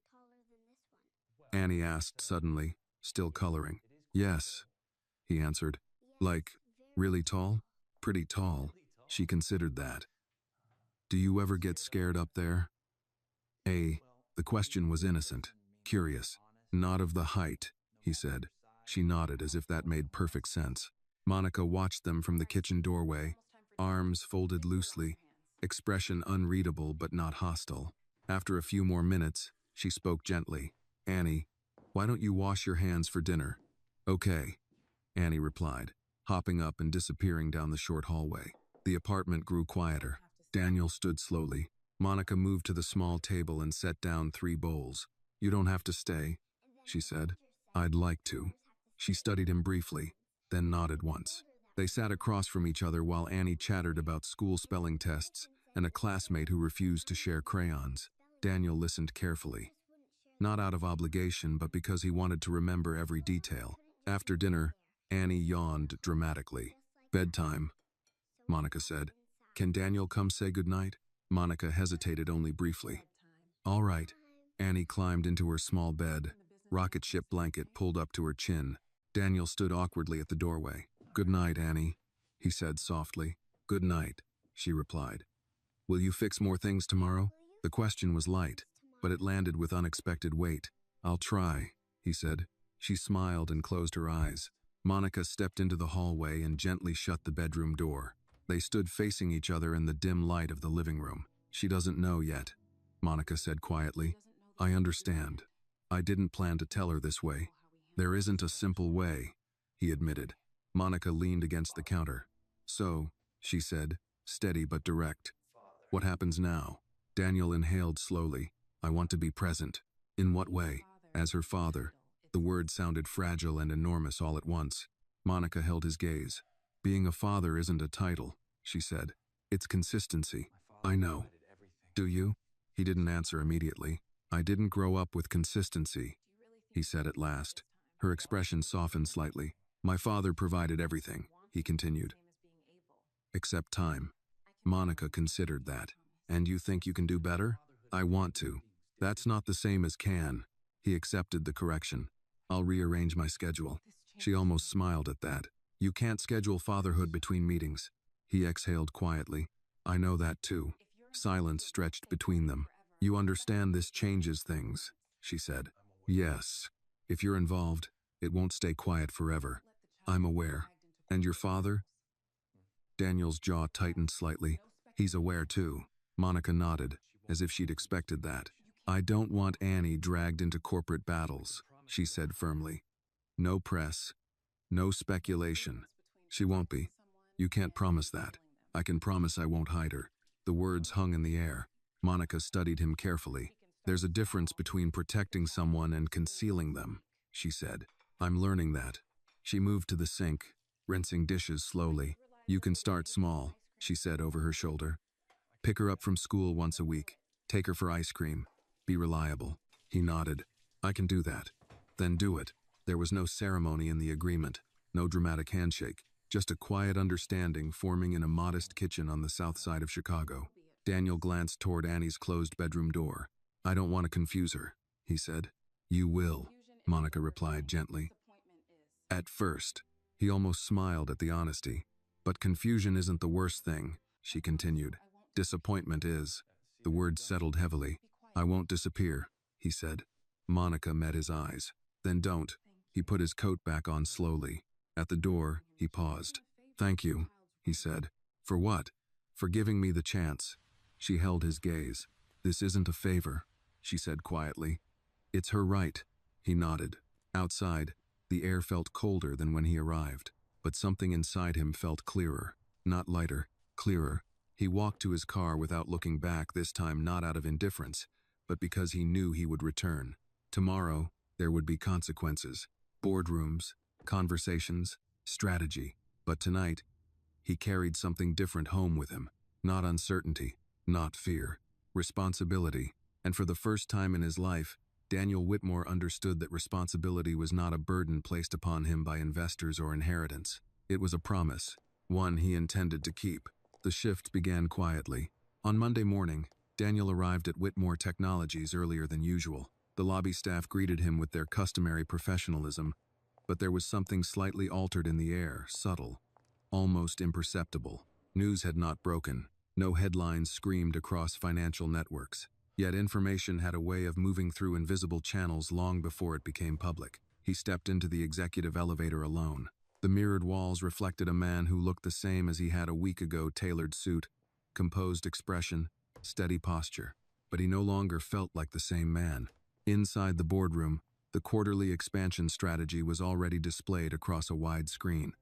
Annie asked suddenly, still coloring. "Yes," he answered. "Like, really tall?" "Pretty tall." She considered that. "Do you ever get scared up there?" The question was innocent, curious. "Not of the height," he said. She nodded as if that made perfect sense. Monica watched them from the kitchen doorway, arms folded loosely, expression unreadable but not hostile. After a few more minutes, she spoke gently. "Annie, Why don't you wash your hands for dinner? Okay, Annie replied, hopping up and disappearing down the short hallway. The apartment grew quieter. Daniel stood slowly. Monica moved to the small table and set down 3 bowls. You don't have to stay, she said. I'd like to. She studied him briefly, then nodded once. They sat across from each other while Annie chattered about school spelling tests and a classmate who refused to share crayons. Daniel listened carefully. Not out of obligation, but because he wanted to remember every detail. After dinner, Annie yawned dramatically. Bedtime, Monica said. Can Daniel come say goodnight? Monica hesitated only briefly. All right. Annie climbed into her small bed, rocket ship blanket pulled up to her chin. Daniel stood awkwardly at the doorway. Good night, Annie, he said softly. Good night, she replied. Will you fix more things tomorrow? The question was light, but it landed with unexpected weight. I'll try, he said. She smiled and closed her eyes. Monica stepped into the hallway and gently shut the bedroom door. They stood facing each other in the dim light of the living room. She doesn't know yet, Monica said quietly. I understand. I didn't plan to tell her this way. There isn't a simple way, he admitted. Monica leaned against the counter. So, she said, steady but direct. What happens now? Daniel inhaled slowly. I want to be present. In what way? As her father. The word sounded fragile and enormous all at once. Monica held his gaze. Being a father isn't a title, she said. It's consistency. I know. Do you? He didn't answer immediately. I didn't grow up with consistency, he said at last. Her expression softened slightly. My father provided everything, he continued. Except time. Monica considered that. And you think you can do better? I want to. That's not the same as can. He accepted the correction. I'll rearrange my schedule. She almost smiled at that. You can't schedule fatherhood between meetings. He exhaled quietly. I know that too. Silence stretched between them. You understand this changes things, she said. Yes. If you're involved, it won't stay quiet forever. I'm aware. And your father? Daniel's jaw tightened slightly. He's aware too. Monica nodded, as if she'd expected that. I don't want Annie dragged into corporate battles, she said firmly. No press. No speculation. She won't be. You can't promise that. I can promise I won't hide her. The words hung in the air. Monica studied him carefully. There's a difference between protecting someone and concealing them, she said. I'm learning that. She moved to the sink, rinsing dishes slowly. You can start small, she said over her shoulder. Pick her up from school once a week. Take her for ice cream. Be reliable. He nodded. I can do that. Then do it. There was no ceremony in the agreement, no dramatic handshake, just a quiet understanding forming in a modest kitchen on the south side of Chicago. Daniel glanced toward Annie's closed bedroom door. I don't want to confuse her, he said. You will, Monica replied gently. At first, he almost smiled at the honesty. But confusion isn't the worst thing, she continued. Disappointment is. The words settled heavily. I won't disappear, he said. Monica met his eyes. Then don't. He put his coat back on slowly. At the door, he paused. Thank you, he said. For what? For giving me the chance. She held his gaze. This isn't a favor, she said quietly. It's her right, he nodded. Outside, the air felt colder than when he arrived, but something inside him felt clearer, not lighter, clearer. He walked to his car without looking back, this time not out of indifference, but because he knew he would return. Tomorrow, there would be consequences, boardrooms, conversations, strategy. But tonight, he carried something different home with him. Not uncertainty, not fear, responsibility. And for the first time in his life, Daniel Whitmore understood that responsibility was not a burden placed upon him by investors or inheritance. It was a promise, one he intended to keep. The shift began quietly. On Monday morning, Daniel arrived at Whitmore Technologies earlier than usual. The lobby staff greeted him with their customary professionalism, but there was something slightly altered in the air, subtle, almost imperceptible. News had not broken. No headlines screamed across financial networks. Yet information had a way of moving through invisible channels long before it became public. He stepped into the executive elevator alone. The mirrored walls reflected a man who looked the same as he had a week ago: tailored suit, composed expression, steady posture. But he no longer felt like the same man. Inside the boardroom, The quarterly expansion strategy was already displayed across a wide screen.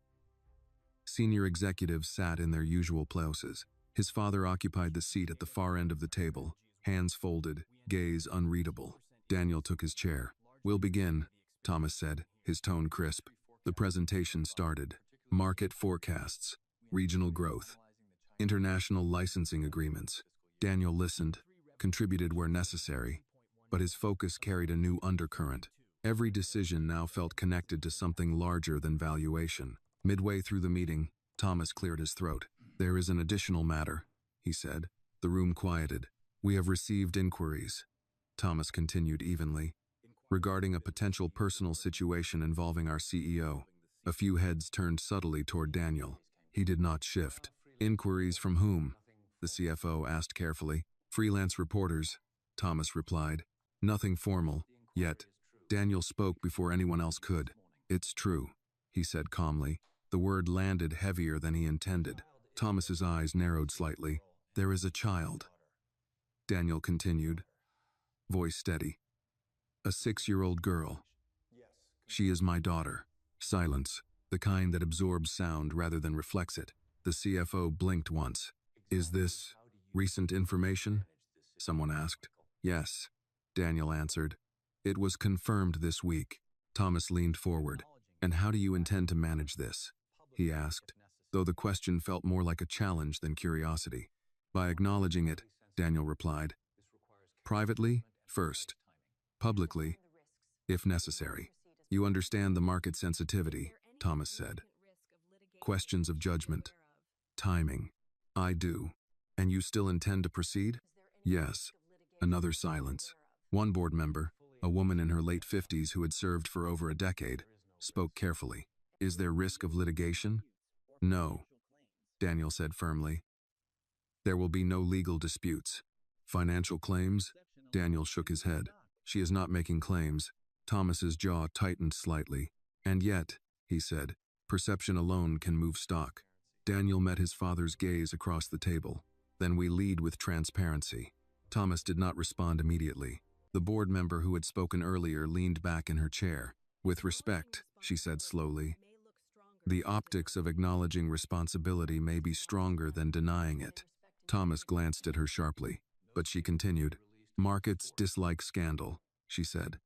Senior executives sat in their usual places. His father occupied the seat at the far end of the table, hands folded, gaze unreadable. Daniel took his chair. "We'll begin," Thomas said, his tone crisp. The presentation started. Market forecasts, regional growth, international licensing agreements. Daniel listened, contributed where necessary, but his focus carried a new undercurrent. Every decision now felt connected to something larger than valuation. Midway through the meeting, Thomas cleared his throat. "There is an additional matter," he said. The room quieted. "We have received inquiries," Thomas continued evenly, "regarding a potential personal situation involving our CEO." A few heads turned subtly toward Daniel. He did not shift. "Inquiries from whom?" the CFO asked carefully. "Freelance reporters," Thomas replied. "Nothing formal, yet." Daniel spoke before anyone else could. "It's true," he said calmly. The word landed heavier than he intended. Thomas's eyes narrowed slightly. "There is a child," Daniel continued, voice steady. "A 6-year-old girl. She is my daughter." Silence, the kind that absorbs sound rather than reflects it. The CFO blinked once. "Is this recent information?" someone asked. "Yes," Daniel answered. "It was confirmed this week." Thomas leaned forward. "And how do you intend to manage this?" he asked, though the question felt more like a challenge than curiosity. "By acknowledging it," Daniel replied. "Privately, first. Publicly, if necessary." "You understand the market sensitivity," Thomas said. "Questions of judgment. Timing." "I do." "And you still intend to proceed?" "Yes." Another silence. One board member, a woman in her late 50s who had served for over a decade, spoke carefully. "Is there risk of litigation?" "No," Daniel said firmly. "There will be no legal disputes." "Financial claims?" Daniel shook his head. "She is not making claims." Thomas's jaw tightened slightly. "And yet," he said, "perception alone can move stock." Daniel met his father's gaze across the table. "Then we lead with transparency." Thomas did not respond immediately. The board member who had spoken earlier leaned back in her chair. "With respect," she said slowly, "the optics of acknowledging responsibility may be stronger than denying it." Thomas glanced at her sharply, but she continued. "Markets dislike scandal," she said.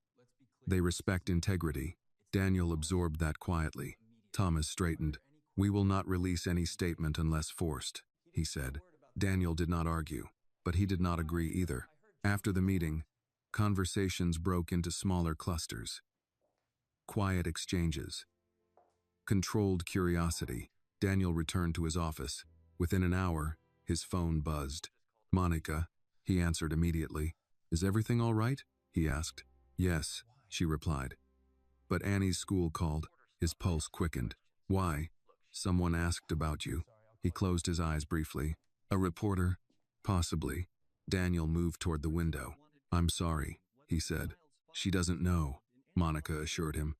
"They respect integrity." Daniel absorbed that quietly. Thomas straightened. "We will not release any statement unless forced," he said. Daniel did not argue, but he did not agree either. After the meeting, conversations broke into smaller clusters. Quiet exchanges. Controlled curiosity. Daniel returned to his office. Within an hour, his phone buzzed. "Monica," he answered immediately. "Is everything all right?" he asked. "Yes," she replied. "But Annie's school called." His pulse quickened. "Why?" "Someone asked about you." He closed his eyes briefly. "A reporter?" "Possibly." Daniel moved toward the window. "I'm sorry," he said. "She doesn't know," Monica assured him.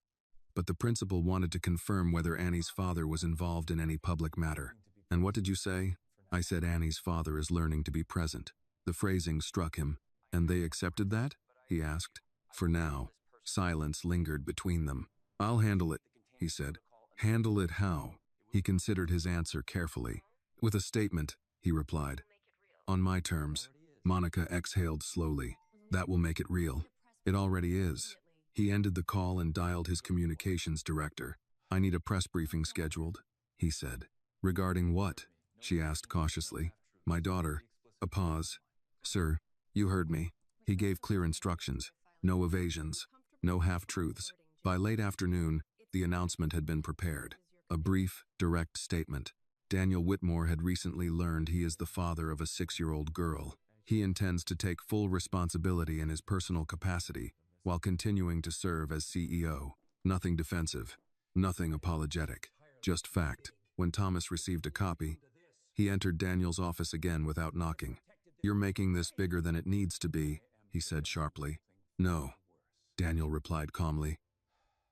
"But the principal wanted to confirm whether Annie's father was involved in any public matter." "And what did you say?" "I said Annie's father is learning to be present." The phrasing struck him. "And they accepted that?" he asked. For now, silence lingered between them. "I'll handle it," he said. "Handle it how?" He considered his answer carefully. "With a statement," he replied. "On my terms." Monica exhaled slowly. "That will make it real." "It already is." He ended the call and dialed his communications director. "I need a press briefing scheduled," he said. "Regarding what?" she asked cautiously. "My daughter." A pause. "Sir, you heard me." He gave clear instructions. No evasions. No half-truths. By late afternoon, the announcement had been prepared. A brief, direct statement. Daniel Whitmore had recently learned he is the father of a 6-year-old girl. He intends to take full responsibility in his personal capacity while continuing to serve as CEO. Nothing defensive. Nothing apologetic. Just fact. When Thomas received a copy, he entered Daniel's office again without knocking. "You're making this bigger than it needs to be," he said sharply. "No," Daniel replied calmly.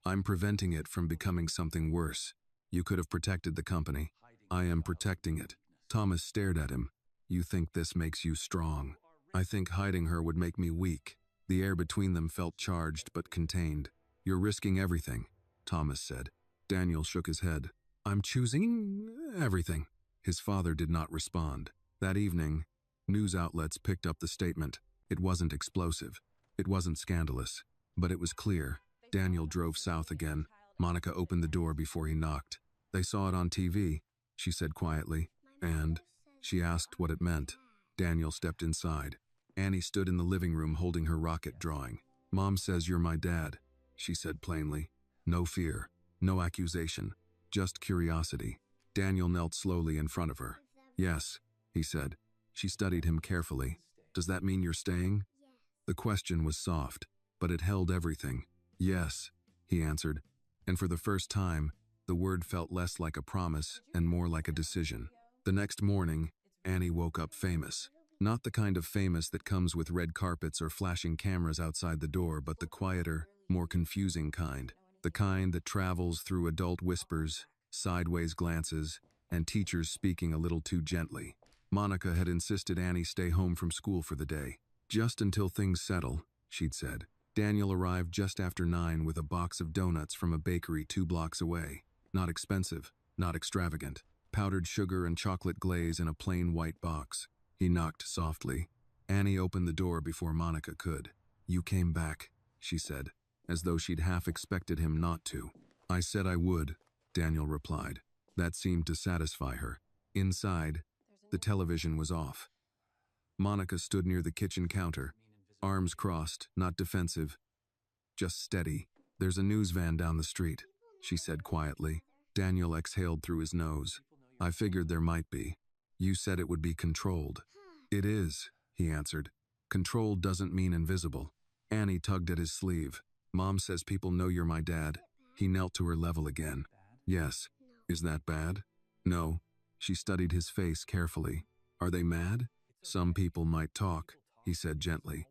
"I'm preventing it from becoming something worse. You could have protected the company. I am protecting it." Thomas stared at him. "You think this makes you strong?" "I think hiding her would make me weak." The air between them felt charged but contained. You're risking everything, Thomas said. Daniel shook his head. I'm choosing everything. His father did not respond. That evening, news outlets picked up the statement. It wasn't explosive. It wasn't scandalous. But it was clear. Daniel drove south again. Monica opened the door before he knocked. They saw it on TV, she said quietly. And she asked what it meant. Daniel stepped inside. Annie stood in the living room holding her rocket drawing. Mom says you're my dad, she said plainly. No fear, no accusation, just curiosity. Daniel knelt slowly in front of her. Yes, he said. She studied him carefully. Does that mean you're staying? The question was soft, but it held everything. Yes, he answered. And for the first time, the word felt less like a promise and more like a decision. The next morning, Annie woke up famous. Not the kind of famous that comes with red carpets or flashing cameras outside the door, but the quieter, more confusing kind. The kind that travels through adult whispers, sideways glances, and teachers speaking a little too gently. Monica had insisted Annie stay home from school for the day. Just until things settle, she'd said. Daniel arrived just after 9 with a box of donuts from a bakery 2 blocks away. Not expensive, not extravagant. Powdered sugar and chocolate glaze in a plain white box. He knocked softly. Annie opened the door before Monica could. You came back, she said, as though she'd half expected him not to. I said I would, Daniel replied. That seemed to satisfy her. Inside, the television was off. Monica stood near the kitchen counter, arms crossed, not defensive, just steady. There's a news van down the street, she said quietly. Daniel exhaled through his nose. I figured there might be. You said it would be controlled. It is, he answered. Controlled doesn't mean invisible. Annie tugged at his sleeve. Mom says people know you're my dad. He knelt to her level again. Yes. Is that bad? No. She studied his face carefully. Are they mad? Some people might talk, he said gently.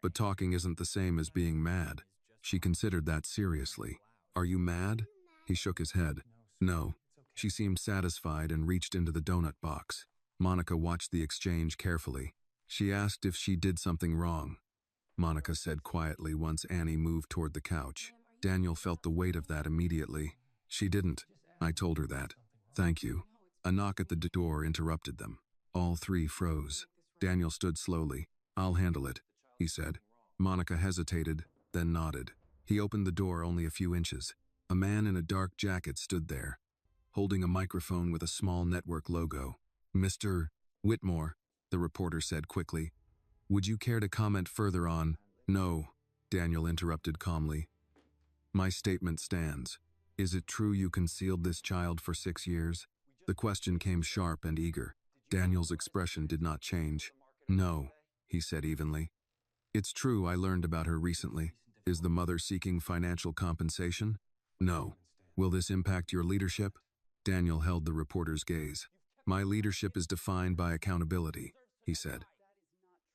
But talking isn't the same as being mad. She considered that seriously. Are you mad? He shook his head. No. She seemed satisfied and reached into the donut box. Monica watched the exchange carefully. She asked if she did something wrong. Monica said quietly once Annie moved toward the couch. Daniel felt the weight of that immediately. She didn't. I told her that. Thank you. A knock at the door interrupted them. All three froze. Daniel stood slowly. I'll handle it, he said. Monica hesitated, then nodded. He opened the door only a few inches. A man in a dark jacket stood there, holding a microphone with a small network logo. Mr. Whitmore, the reporter said quickly. Would you care to comment further on? No, Daniel interrupted calmly. My statement stands. Is it true you concealed this child for 6 years? The question came sharp and eager. Daniel's expression did not change. No, he said evenly. It's true I learned about her recently. Is the mother seeking financial compensation? No. Will this impact your leadership? Daniel held the reporter's gaze. My leadership is defined by accountability, he said.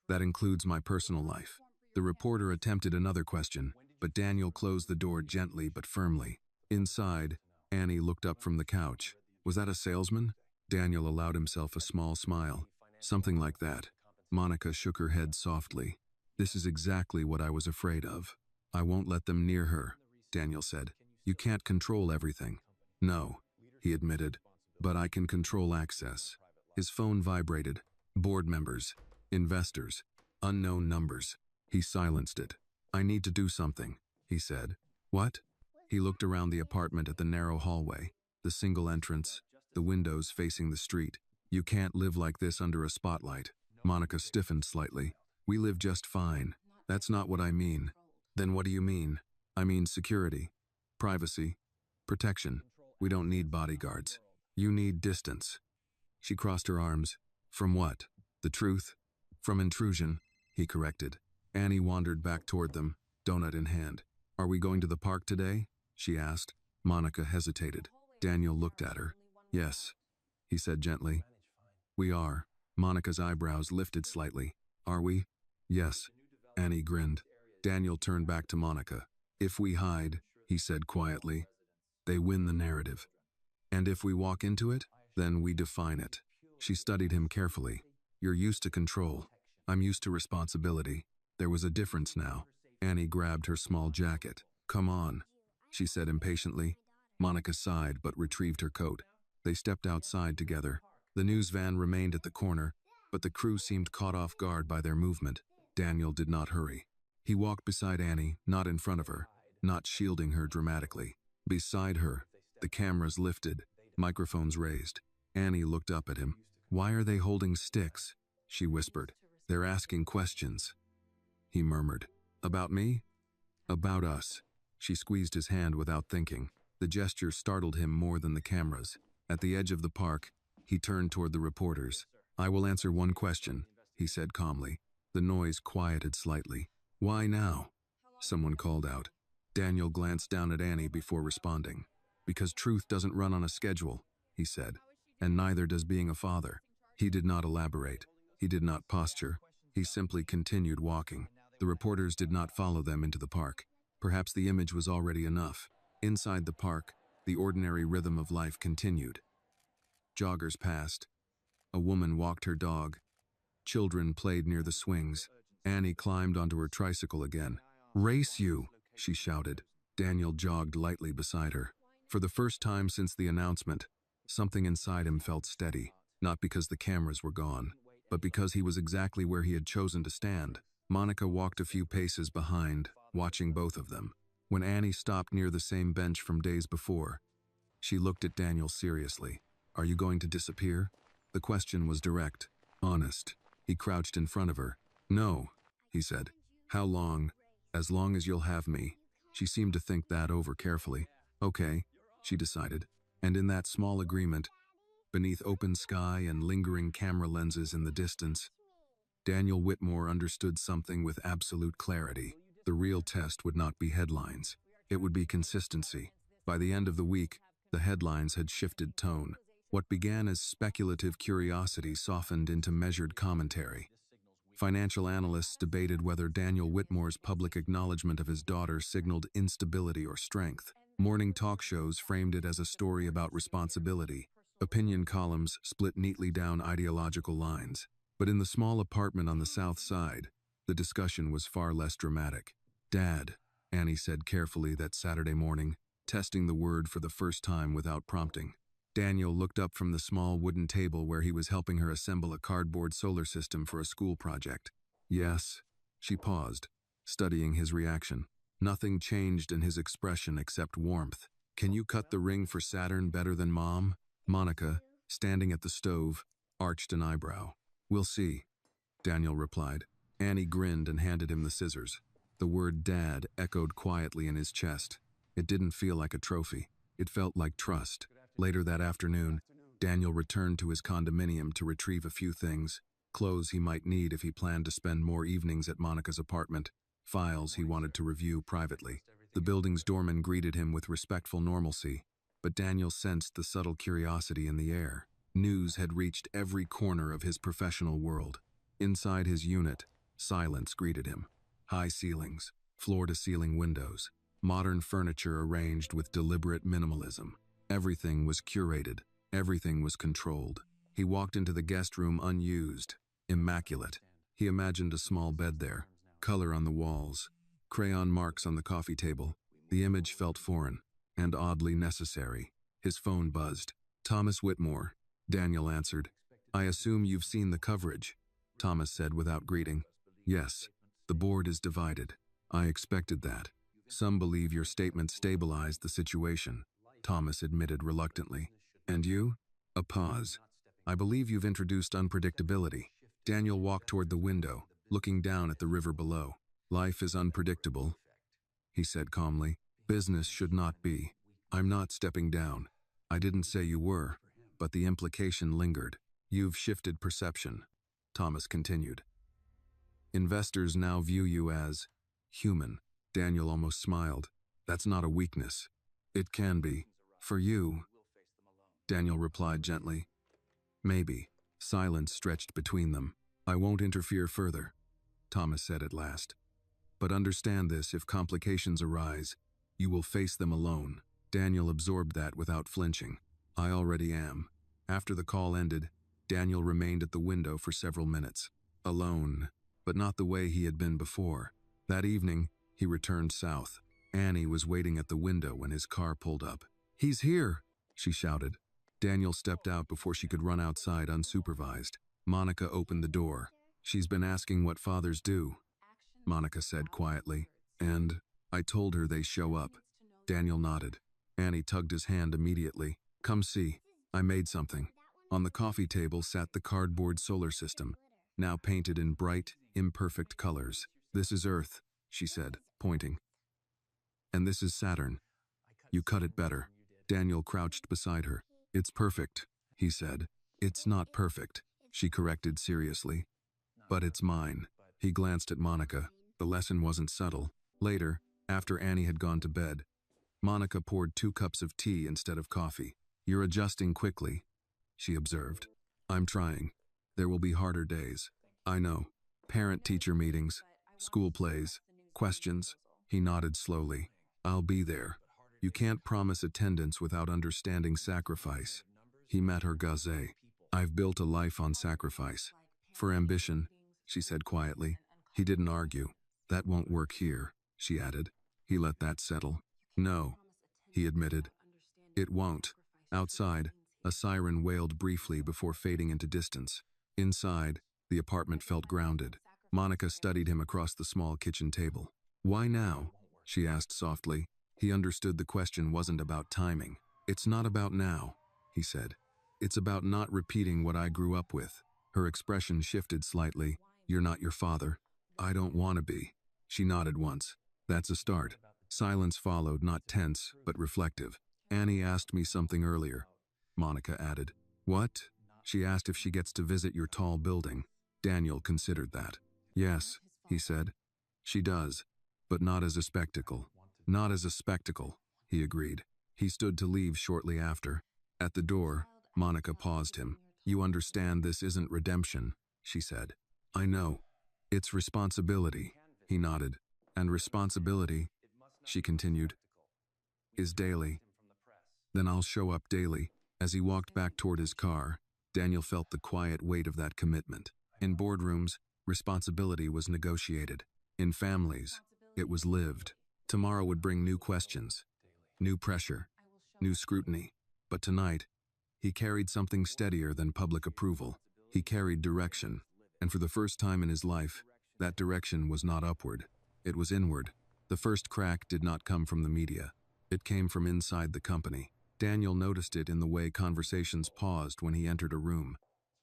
That includes my personal life. The reporter attempted another question, but Daniel closed the door gently but firmly. Inside, Annie looked up from the couch. Was that a salesman? Daniel allowed himself a small smile. Something like that. Monica shook her head softly. This is exactly what I was afraid of. I won't let them near her, Daniel said. You can't control everything. No, he admitted, but I can control access. His phone vibrated. Board members, investors, unknown numbers. He silenced it. I need to do something, he said. What? He looked around the apartment at the narrow hallway, the single entrance, the windows facing the street. You can't live like this under a spotlight. Monica stiffened slightly. We live just fine. That's not what I mean. Then what do you mean? I mean security, privacy, protection. We don't need bodyguards. You need distance. She crossed her arms. From what? The truth? From intrusion, he corrected. Annie wandered back toward them, donut in hand. Are we going to the park today? She asked. Monica hesitated. Daniel looked at her. Yes, he said gently. We are. Monica's eyebrows lifted slightly. Are we? Yes. Annie grinned. Daniel turned back to Monica. If we hide, he said quietly, they win the narrative. And if we walk into it, then we define it. She studied him carefully. You're used to control. I'm used to responsibility. There was a difference now. Annie grabbed her small jacket. Come on, she said impatiently. Monica sighed but retrieved her coat. They stepped outside together. The news van remained at the corner, but the crew seemed caught off guard by their movement. Daniel did not hurry. He walked beside Annie, not in front of her, not shielding her dramatically. Beside her, the cameras lifted, microphones raised. Annie looked up at him. "Why are they holding sticks?" she whispered. "They're asking questions." He murmured. "About me?" "About us." She squeezed his hand without thinking. The gesture startled him more than the cameras. At the edge of the park, he turned toward the reporters. "I will answer one question," he said calmly. The noise quieted slightly. "Why now?" someone called out. Daniel glanced down at Annie before responding. "Because truth doesn't run on a schedule," he said, "and neither does being a father." He did not elaborate. He did not posture. He simply continued walking. The reporters did not follow them into the park. Perhaps the image was already enough. Inside the park, the ordinary rhythm of life continued. Joggers passed. A woman walked her dog. Children played near the swings. Annie climbed onto her tricycle again. "Race you!" she shouted. Daniel jogged lightly beside her. For the first time since the announcement, something inside him felt steady, not because the cameras were gone, but because he was exactly where he had chosen to stand. Monica walked a few paces behind, watching both of them. When Annie stopped near the same bench from days before, she looked at Daniel seriously. "Are you going to disappear?" The question was direct, honest. He crouched in front of her. "No," he said. "How long?" "As long as you'll have me." She seemed to think that over carefully. "Okay," she decided. And in that small agreement, beneath open sky and lingering camera lenses in the distance, Daniel Whitmore understood something with absolute clarity. The real test would not be headlines. It would be consistency. By the end of the week, the headlines had shifted tone. What began as speculative curiosity softened into measured commentary. Financial analysts debated whether Daniel Whitmore's public acknowledgement of his daughter signaled instability or strength. Morning talk shows framed it as a story about responsibility. Opinion columns split neatly down ideological lines. But in the small apartment on the south side, the discussion was far less dramatic. "Dad," Annie said carefully that Saturday morning, testing the word for the first time without prompting. Daniel looked up from the small wooden table where he was helping her assemble a cardboard solar system for a school project. "Yes." She paused, studying his reaction. Nothing changed in his expression except warmth. "Can you cut the ring for Saturn better than Mom?" Monica, standing at the stove, arched an eyebrow. "We'll see," Daniel replied. Annie grinned and handed him the scissors. The word "Dad" echoed quietly in his chest. It didn't feel like a trophy. It felt like trust. Later that afternoon, Daniel returned to his condominium to retrieve a few things, clothes he might need if he planned to spend more evenings at Monica's apartment, files he wanted to review privately. The building's doorman greeted him with respectful normalcy, but Daniel sensed the subtle curiosity in the air. News had reached every corner of his professional world. Inside his unit, silence greeted him. High ceilings, floor-to-ceiling windows, modern furniture arranged with deliberate minimalism. Everything was curated. Everything was controlled. He walked into the guest room unused, immaculate. He imagined a small bed there, color on the walls, crayon marks on the coffee table. The image felt foreign and oddly necessary. His phone buzzed. "Thomas Whitmore," Daniel answered. "I assume you've seen the coverage," Thomas said without greeting. "Yes. The board is divided. I expected that. Some believe your statement stabilized the situation," Thomas admitted reluctantly. "And you?" A pause. "I believe you've introduced unpredictability." Daniel walked toward the window, looking down at the river below. "Life is unpredictable," he said calmly. "Business should not be. I'm not stepping down. I didn't say you were, but the implication lingered. You've shifted perception," Thomas continued. "Investors now view you as human." Daniel almost smiled. "That's not a weakness." "It can be. For you," Daniel replied gently. "Maybe." Silence stretched between them. "I won't interfere further," Thomas said at last. "But understand this, if complications arise, you will face them alone." Daniel absorbed that without flinching. "I already am." After the call ended, Daniel remained at the window for several minutes. Alone, but not the way he had been before. That evening, he returned south. Annie was waiting at the window when his car pulled up. "He's here!" she shouted. Daniel stepped out before she could run outside unsupervised. Monica opened the door. "She's been asking what fathers do," Monica said quietly. "And I told her they show up." Daniel nodded. Annie tugged his hand immediately. "Come see. I made something." On the coffee table sat the cardboard solar system, now painted in bright, imperfect colors. "This is Earth," she said, pointing. "And this is Saturn. You cut it better." Daniel crouched beside her. "It's perfect," he said. "It's not perfect," she corrected seriously. "But it's mine." He glanced at Monica. The lesson wasn't subtle. Later, after Annie had gone to bed, Monica poured 2 cups of tea instead of coffee. "You're adjusting quickly," she observed. "I'm trying. There will be harder days. I know. Parent-teacher meetings, school plays, questions." He nodded slowly. "I'll be there. You can't promise attendance without understanding sacrifice." He met her gaze. "I've built a life on sacrifice. For ambition," she said quietly. He didn't argue. "That won't work here," she added. He let that settle. "No," he admitted. "It won't." Outside, a siren wailed briefly before fading into distance. Inside, the apartment felt grounded. Monica studied him across the small kitchen table. "Why now?" she asked softly. He understood the question wasn't about timing. "It's not about now," he said. "It's about not repeating what I grew up with." Her expression shifted slightly. "You're not your father." "I don't want to be." She nodded once. "That's a start." Silence followed, not tense, but reflective. "Annie asked me something earlier," Monica added. "What?" "She asked if she gets to visit your tall building." Daniel considered that. "Yes," he said. "She does, but not as a spectacle." "Not as a spectacle," he agreed. He stood to leave shortly after. At the door, Monica paused him. "You understand this isn't redemption," she said. "I know. It's responsibility." He nodded. "And responsibility," she continued, "is daily." "Then I'll show up daily." As he walked back toward his car, Daniel felt the quiet weight of that commitment. In boardrooms, responsibility was negotiated. In families, it was lived. Tomorrow would bring new questions, new pressure, new scrutiny. But tonight, he carried something steadier than public approval. He carried direction, and for the first time in his life, that direction was not upward. It was inward. The first crack did not come from the media. It came from inside the company. Daniel noticed it in the way conversations paused when he entered a room,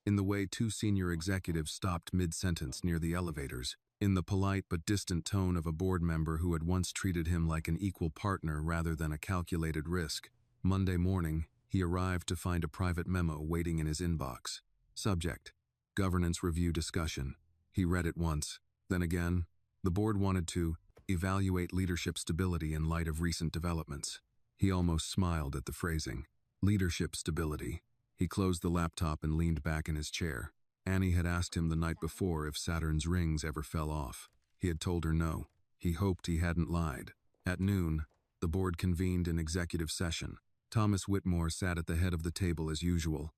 in the way 2 senior executives stopped mid-sentence near the elevators, in the polite but distant tone of a board member who had once treated him like an equal partner rather than a calculated risk. Monday morning, he arrived to find a private memo waiting in his inbox. Subject: Governance Review Discussion. He read it once, then again. The board wanted to evaluate leadership stability in light of recent developments. He almost smiled at the phrasing. Leadership stability. He closed the laptop and leaned back in his chair. Annie had asked him the night before if Saturn's rings ever fell off. He had told her no. He hoped he hadn't lied. At noon, the board convened an executive session. Thomas Whitmore sat at the head of the table as usual,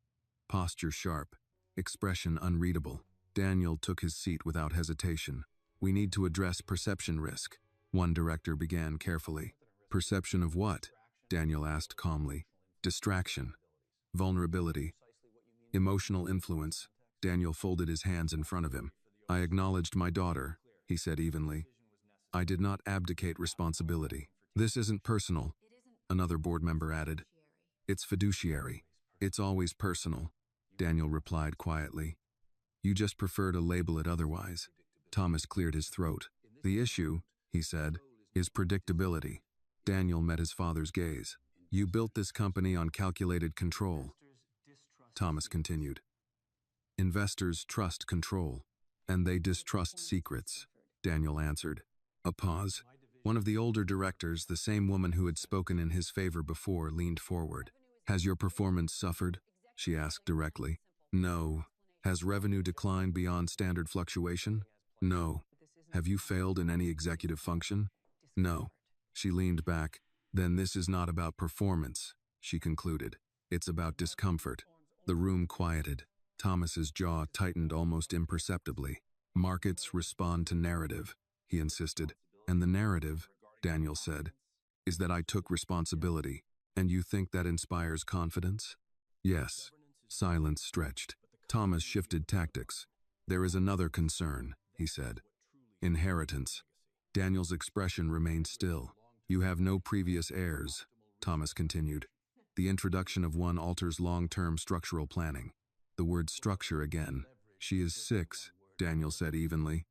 posture sharp, expression unreadable. Daniel took his seat without hesitation. "We need to address perception risk," one director began carefully. "Perception of what?" Daniel asked calmly. "Distraction. Vulnerability. Emotional influence." Daniel folded his hands in front of him. "I acknowledged my daughter," he said evenly. "I did not abdicate responsibility." "This isn't personal," another board member added. "It's fiduciary. It's always personal," Daniel replied quietly. "You just prefer to label it otherwise." Thomas cleared his throat. "The issue," he said, "is predictability." Daniel met his father's gaze. "You built this company on calculated control," Thomas continued. "Investors trust control, and they distrust secrets," Daniel answered. A pause. One of the older directors, the same woman who had spoken in his favor before, leaned forward. "Has your performance suffered?" she asked directly. "No." "Has revenue declined beyond standard fluctuation?" "No." "Have you failed in any executive function?" "No." She leaned back. "Then this is not about performance," she concluded. "It's about discomfort." The room quieted. Thomas's jaw tightened almost imperceptibly. "Markets respond to narrative," he insisted. "And the narrative," Daniel said, is that I took responsibility, and you think that inspires confidence? Yes. Silence stretched. Thomas shifted tactics. There is another concern, he said. Inheritance. Daniel's expression remained still. You have no previous heirs, Thomas continued. The introduction of one alters long-term structural planning. The word structure again. She is 6, Daniel said evenly.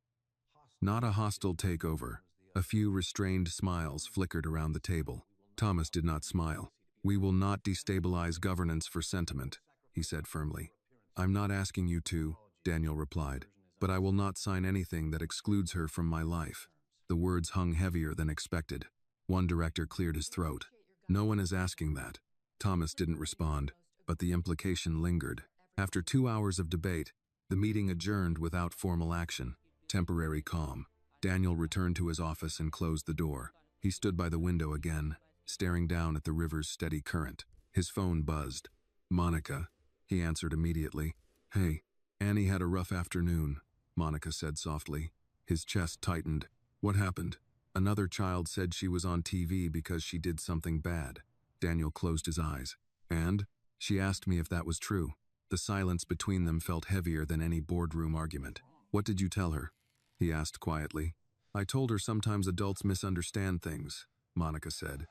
Not a hostile takeover. A few restrained smiles flickered around the table. Thomas did not smile. We will not destabilize governance for sentiment, he said firmly. I'm not asking you to, Daniel replied, but I will not sign anything that excludes her from my life. The words hung heavier than expected. One director cleared his throat. No one is asking that. Thomas didn't respond, but the implication lingered. After 2 hours of debate, the meeting adjourned without formal action. Temporary calm. Daniel returned to his office and closed the door. He stood by the window again, staring down at the river's steady current. His phone buzzed. Monica, he answered immediately. Hey, Annie had a rough afternoon, Monica said softly. His chest tightened. What happened? Another child said she was on TV because she did something bad. Daniel closed his eyes. And? She asked me if that was true. The silence between them felt heavier than any boardroom argument. What did you tell her? He asked quietly. I told her sometimes adults misunderstand things, Monica said.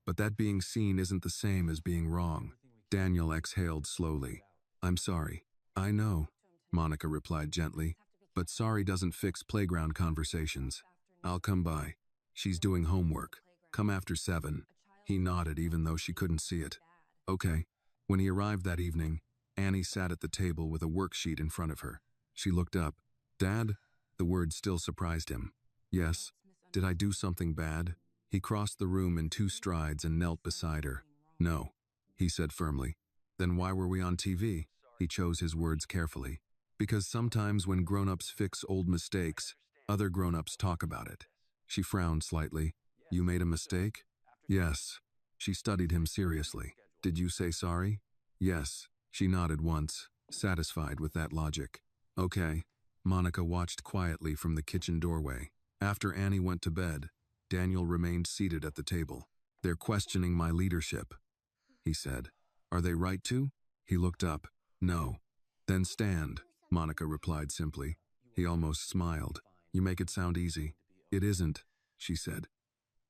But that being seen isn't the same as being wrong. Daniel exhaled slowly. I'm sorry. I know, Monica replied gently. But sorry doesn't fix playground conversations. I'll come by. She's doing homework. Come after 7. He nodded even though she couldn't see it. Okay. When he arrived that evening, Annie sat at the table with a worksheet in front of her. She looked up. Dad? The word still surprised him. Yes. Did I do something bad? He crossed the room in 2 strides and knelt beside her. No, he said firmly. Then why were we on TV? He chose his words carefully. Because sometimes when grown-ups fix old mistakes, other grown-ups talk about it. She frowned slightly. You made a mistake? Yes. She studied him seriously. Did you say sorry? Yes. She nodded once, satisfied with that logic. Okay. Monica watched quietly from the kitchen doorway. After Annie went to bed, Daniel remained seated at the table. They're questioning my leadership, he said. Are they right to? He looked up. No. Then stand, Monica replied simply. He almost smiled. You make it sound easy. It isn't, she said.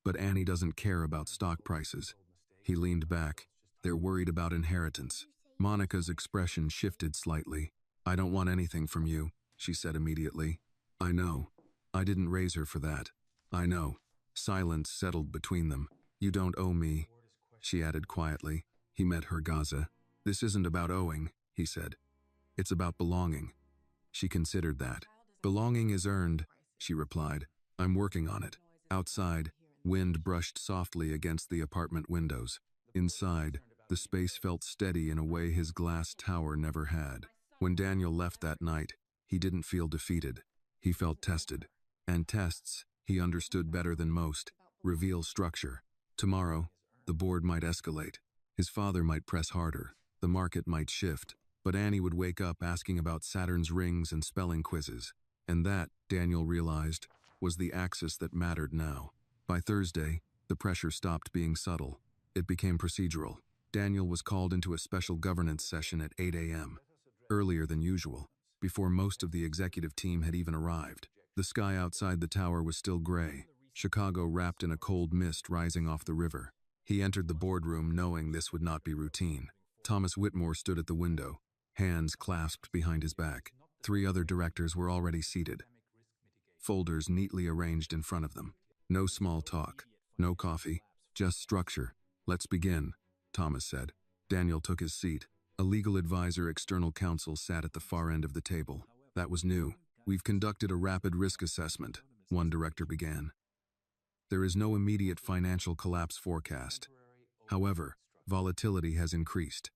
But Annie doesn't care about stock prices. He leaned back. They're worried about inheritance. Monica's expression shifted slightly. I don't want anything from you, she said immediately. I know. I didn't raise her for that. I know. Silence settled between them. You don't owe me, she added quietly. He met her Gaza. This isn't about owing, he said. It's about belonging. She considered that. Belonging is earned, she replied. I'm working on it. Outside, wind brushed softly against the apartment windows. Inside, the space felt steady in a way his glass tower never had. When Daniel left that night, he didn't feel defeated. He felt tested. And tests, he understood better than most, reveal structure. Tomorrow, the board might escalate. His father might press harder. The market might shift. But Annie would wake up asking about Saturn's rings and spelling quizzes. And that, Daniel realized, was the axis that mattered now. By Thursday, the pressure stopped being subtle. It became procedural. Daniel was called into a special governance session at 8 a.m., earlier than usual, before most of the executive team had even arrived. The sky outside the tower was still gray, Chicago wrapped in a cold mist rising off the river. He entered the boardroom knowing this would not be routine. Thomas Whitmore stood at the window, hands clasped behind his back. 3 other directors were already seated, folders neatly arranged in front of them. No small talk, no coffee, just structure. Let's begin, Thomas said. Daniel took his seat. A legal advisor, external counsel, sat at the far end of the table. That was new. We've conducted a rapid risk assessment, one director began. There is no immediate financial collapse forecast. However, volatility has increased.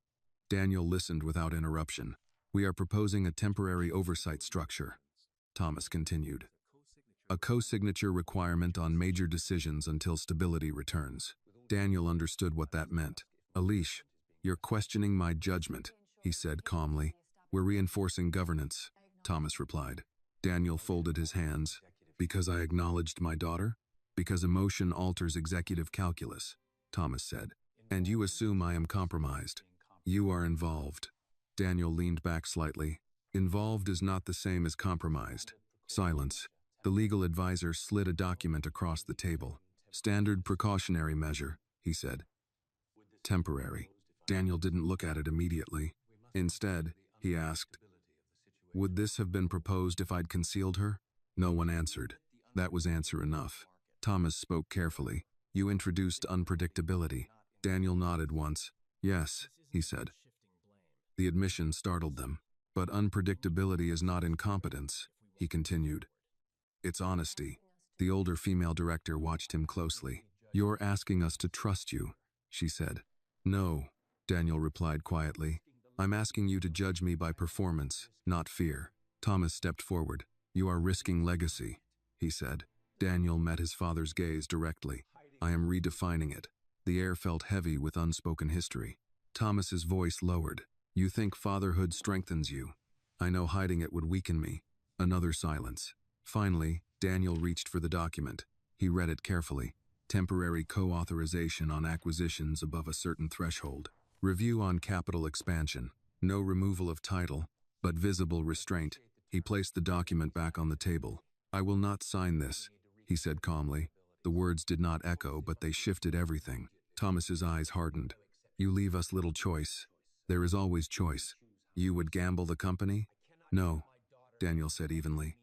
Daniel listened without interruption. We are proposing a temporary oversight structure, Thomas continued. A co-signature requirement on major decisions until stability returns. Daniel understood what that meant. Alish, you're questioning my judgment, he said calmly. We're reinforcing governance, Thomas replied. Daniel folded his hands. Because I acknowledged my daughter? Because emotion alters executive calculus, Thomas said. And you assume I am compromised. You are involved. Daniel leaned back slightly. Involved is not the same as compromised. Silence. The legal advisor slid a document across the table. Standard precautionary measure, he said. Temporary. Daniel didn't look at it immediately. Instead, he asked, would this have been proposed if I'd concealed her? No one answered. That was answer enough. Thomas spoke carefully. You introduced unpredictability. Daniel nodded once. Yes, he said. The admission startled them. But unpredictability is not incompetence, he continued. It's honesty. The older female director watched him closely. You're asking us to trust you, she said. No, Daniel replied quietly. I'm asking you to judge me by performance, not fear. Thomas stepped forward. You are risking legacy, he said. Daniel met his father's gaze directly. I am redefining it. The air felt heavy with unspoken history. Thomas's voice lowered. You think fatherhood strengthens you. I know hiding it would weaken me. Another silence. Finally, Daniel reached for the document. He read it carefully. Temporary co-authorization on acquisitions above a certain threshold. Review on capital expansion. No removal of title, but visible restraint. He placed the document back on the table. I will not sign this, he said calmly. The words did not echo, but they shifted everything. Thomas's eyes hardened. You leave us little choice. There is always choice. You would gamble the company? No, Daniel said evenly.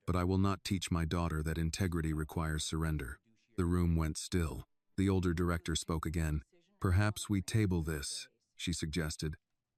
But I will not teach my daughter that integrity requires surrender. The room went still. The older director spoke again. Perhaps we table this, she suggested.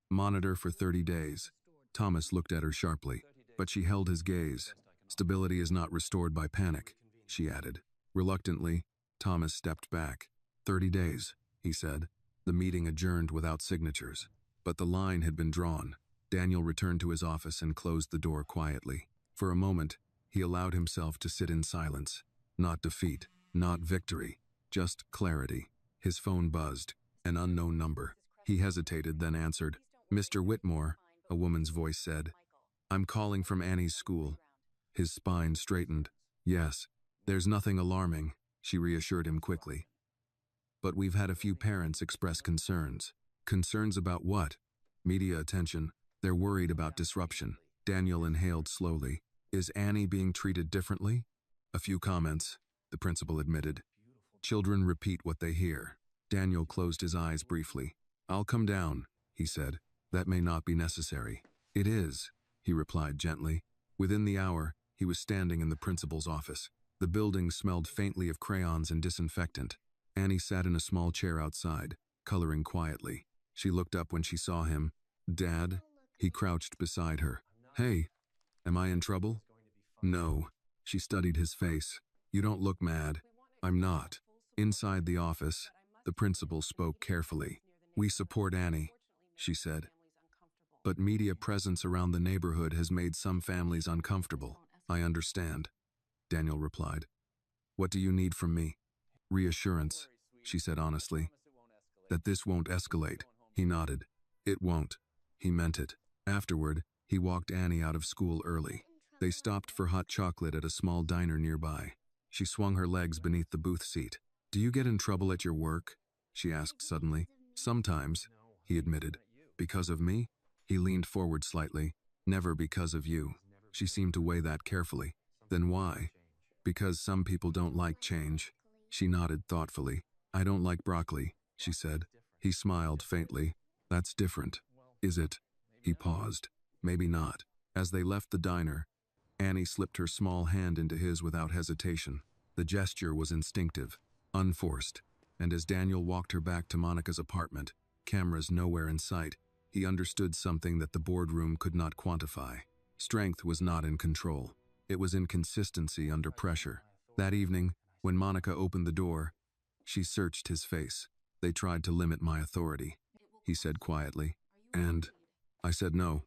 Monitor for 30 days. Thomas looked at her sharply, but she held his gaze. Stability is not restored by panic, she added. Reluctantly, Thomas stepped back. 30 days, he said. The meeting adjourned without signatures. But the line had been drawn. Daniel returned to his office and closed the door quietly. For a moment, he allowed himself to sit in silence. Not defeat, not victory, just clarity. His phone buzzed. An unknown number. He hesitated, then answered. Mr. Whitmore, a woman's voice said. I'm calling from Annie's school. His spine straightened. Yes, there's nothing alarming, she reassured him quickly. But we've had a few parents express concerns. Concerns about what? Media attention. They're worried about disruption. Daniel inhaled slowly. Is Annie being treated differently? A few comments, the principal admitted. Children repeat what they hear. Daniel closed his eyes briefly. I'll come down, he said. That may not be necessary. It is, he replied gently. Within the hour, he was standing in the principal's office. The building smelled faintly of crayons and disinfectant. Annie sat in a small chair outside, coloring quietly. She looked up when she saw him. Dad? He crouched beside her. Hey, am I in trouble? No. She studied his face. You don't look mad. I'm not. Inside the office, the principal spoke carefully. We support Annie, she said. But media presence around the neighborhood has made some families uncomfortable. I understand, Daniel replied. What do you need from me? Reassurance, she said honestly. That this won't escalate. He nodded. It won't. He meant it. Afterward, he walked Annie out of school early. They stopped for hot chocolate at a small diner nearby. She swung her legs beneath the booth seat. Do you get in trouble at your work? She asked suddenly. Sometimes, he admitted. Because of me? He leaned forward slightly. Never because of you. She seemed to weigh that carefully. Then why? Because some people don't like change. She nodded thoughtfully. I don't like broccoli, she said. He smiled faintly. That's different. Is it? He paused. Maybe not. As they left the diner, Annie slipped her small hand into his without hesitation. The gesture was instinctive, unforced, and as Daniel walked her back to Monica's apartment, cameras nowhere in sight, he understood something that the boardroom could not quantify. Strength was not in control. It was in consistency under pressure. That evening, when Monica opened the door, she searched his face. They tried to limit my authority, he said quietly. And I said no.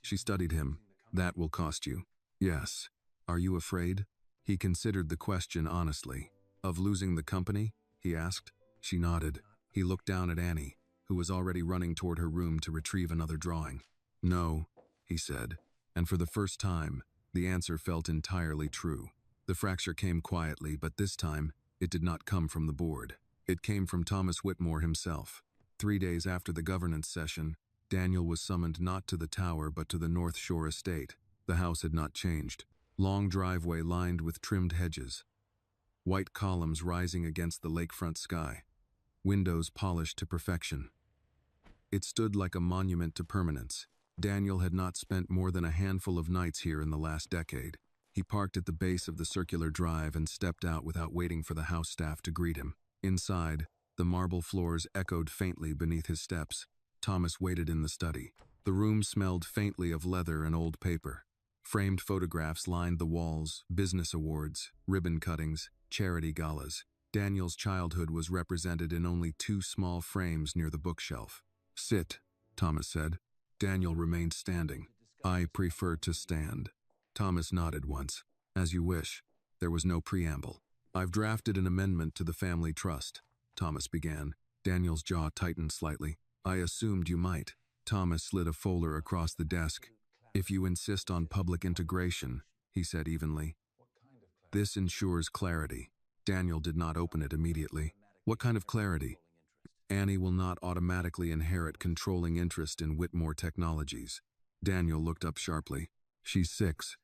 She studied him. That will cost you. Yes. Are you afraid? He considered the question honestly. Of losing the company? He asked. She nodded. He looked down at Annie, who was already running toward her room to retrieve another drawing. No, he said. And for the first time, the answer felt entirely true. The fracture came quietly, but this time, it did not come from the board. It came from Thomas Whitmore himself. 3 days after the governance session, Daniel was summoned not to the tower but to the North Shore estate. The house had not changed. Long driveway lined with trimmed hedges. White columns rising against the lakefront sky. Windows polished to perfection. It stood like a monument to permanence. Daniel had not spent more than a handful of nights here in the last decade. He parked at the base of the circular drive and stepped out without waiting for the house staff to greet him. Inside, the marble floors echoed faintly beneath his steps. Thomas waited in the study. The room smelled faintly of leather and old paper. Framed photographs lined the walls, business awards, ribbon cuttings, charity galas. Daniel's childhood was represented in only 2 small frames near the bookshelf. "Sit," Thomas said. Daniel remained standing. "I prefer to stand." Thomas nodded once. "As you wish." There was no preamble. "I've drafted an amendment to the family trust," Thomas began. Daniel's jaw tightened slightly. "I assumed you might." Thomas slid a folder across the desk. "If you insist on public integration," he said evenly. "This ensures clarity." Daniel did not open it immediately. "What kind of clarity?" "Annie will not automatically inherit controlling interest in Whitmore Technologies." Daniel looked up sharply. "She's 6.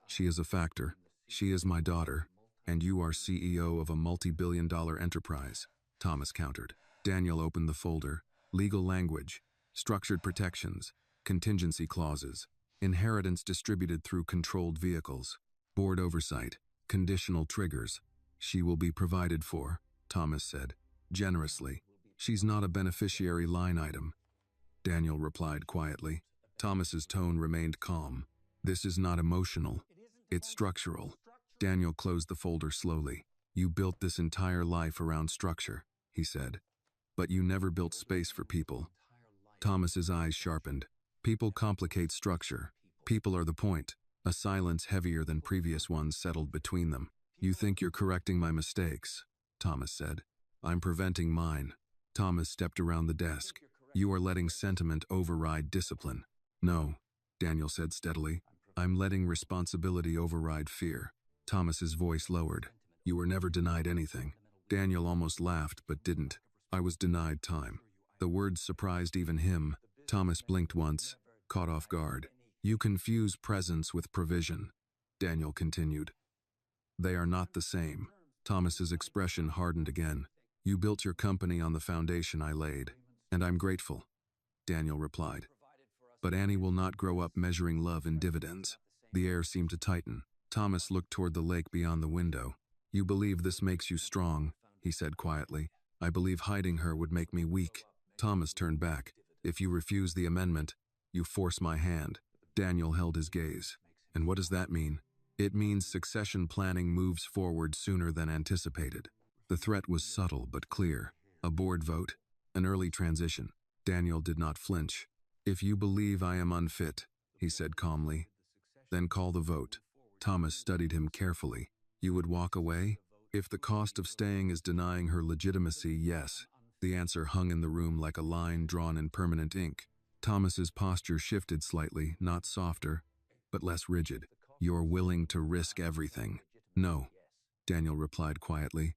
She is a factor. She is my daughter, and you are CEO of a multi-billion-dollar enterprise," Thomas countered. Daniel opened the folder. Legal language, structured protections, contingency clauses, inheritance distributed through controlled vehicles, board oversight, conditional triggers. "She will be provided for," Thomas said, generously. "She's not a beneficiary line item," Daniel replied quietly. Thomas's tone remained calm. "This is not emotional. It's structural." Daniel closed the folder slowly. "You built this entire life around structure," he said. "But you never built space for people." Thomas's eyes sharpened. "People complicate structure. People are the point." A silence heavier than previous ones settled between them. "You think you're correcting my mistakes," Thomas said. "I'm preventing mine." Thomas stepped around the desk. "You are letting sentiment override discipline." "No," Daniel said steadily. "I'm letting responsibility override fear." Thomas's voice lowered. "You were never denied anything." Daniel almost laughed, but didn't. "I was denied time." The words surprised even him. Thomas blinked once, caught off guard. "You confuse presence with provision," Daniel continued. "They are not the same." Thomas's expression hardened again. "You built your company on the foundation I laid, and I'm grateful," Daniel replied. "But Annie will not grow up measuring love in dividends." The air seemed to tighten. Thomas looked toward the lake beyond the window. "You believe this makes you strong," he said quietly. "I believe hiding her would make me weak." Thomas turned back. "If you refuse the amendment, you force my hand." Daniel held his gaze. "And what does that mean?" "It means succession planning moves forward sooner than anticipated." The threat was subtle but clear. A board vote, an early transition. Daniel did not flinch. "If you believe I am unfit," he said calmly, "then call the vote." Thomas studied him carefully. "You would walk away?" "If the cost of staying is denying her legitimacy, yes." The answer hung in the room like a line drawn in permanent ink. Thomas's posture shifted slightly, not softer, but less rigid. "You're willing to risk everything." "No," Daniel replied quietly.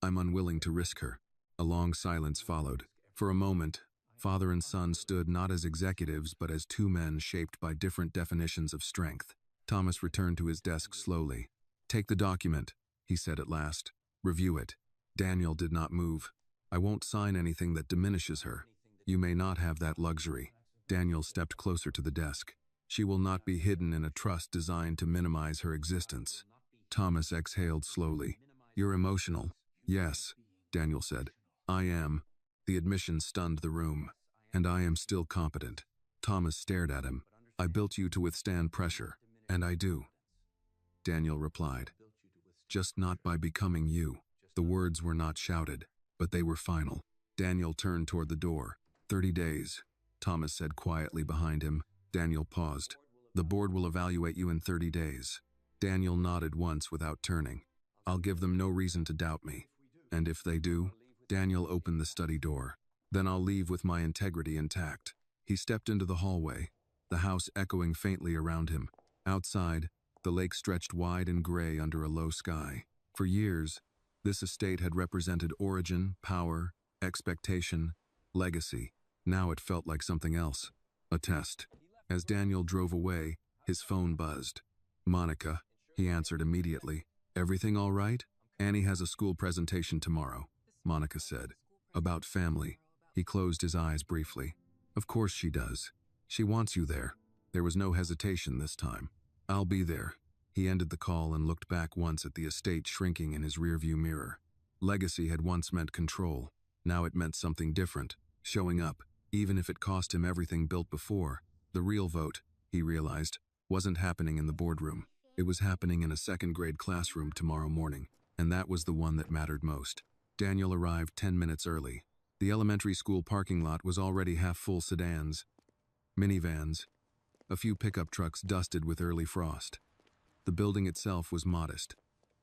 "I'm unwilling to risk her." A long silence followed. For a moment, father and son stood not as executives but as 2 men shaped by different definitions of strength. Thomas returned to his desk slowly. "Take the document," he said at last. "Review it." Daniel did not move. "I won't sign anything that diminishes her." "You may not have that luxury." Daniel stepped closer to the desk. "She will not be hidden in a trust designed to minimize her existence." Thomas exhaled slowly. "You're emotional." "Yes," Daniel said. "I am." The admission stunned the room. "And I am still competent." Thomas stared at him. "I built you to withstand pressure, and I do," Daniel replied. "Just not by becoming you." The words were not shouted, but they were final. Daniel turned toward the door. 30 days, Thomas said quietly behind him. Daniel paused. "The board will evaluate you in 30 days. Daniel nodded once without turning. "I'll give them no reason to doubt me." "And if they do?" Daniel opened the study door. "Then I'll leave with my integrity intact." He stepped into the hallway, the house echoing faintly around him. Outside, The lake stretched wide and gray under a low sky. For years, this estate had represented origin, power, expectation, legacy. Now it felt like something else. A test. As Daniel drove away, his phone buzzed. "Monica," he answered immediately. "Everything all right?" "Annie has a school presentation tomorrow," Monica said. "About family." He closed his eyes briefly. "Of course she does. She wants you there." There was no hesitation this time. "I'll be there." He ended the call and looked back once at the estate shrinking in his rearview mirror. Legacy had once meant control. Now it meant something different. Showing up, even if it cost him everything built before. The real vote, he realized, wasn't happening in the boardroom. It was happening in a second-grade classroom tomorrow morning, and that was the one that mattered most. Daniel arrived 10 minutes early. The elementary school parking lot was already half-full sedans, minivans, a few pickup trucks dusted with early frost. The building itself was modest.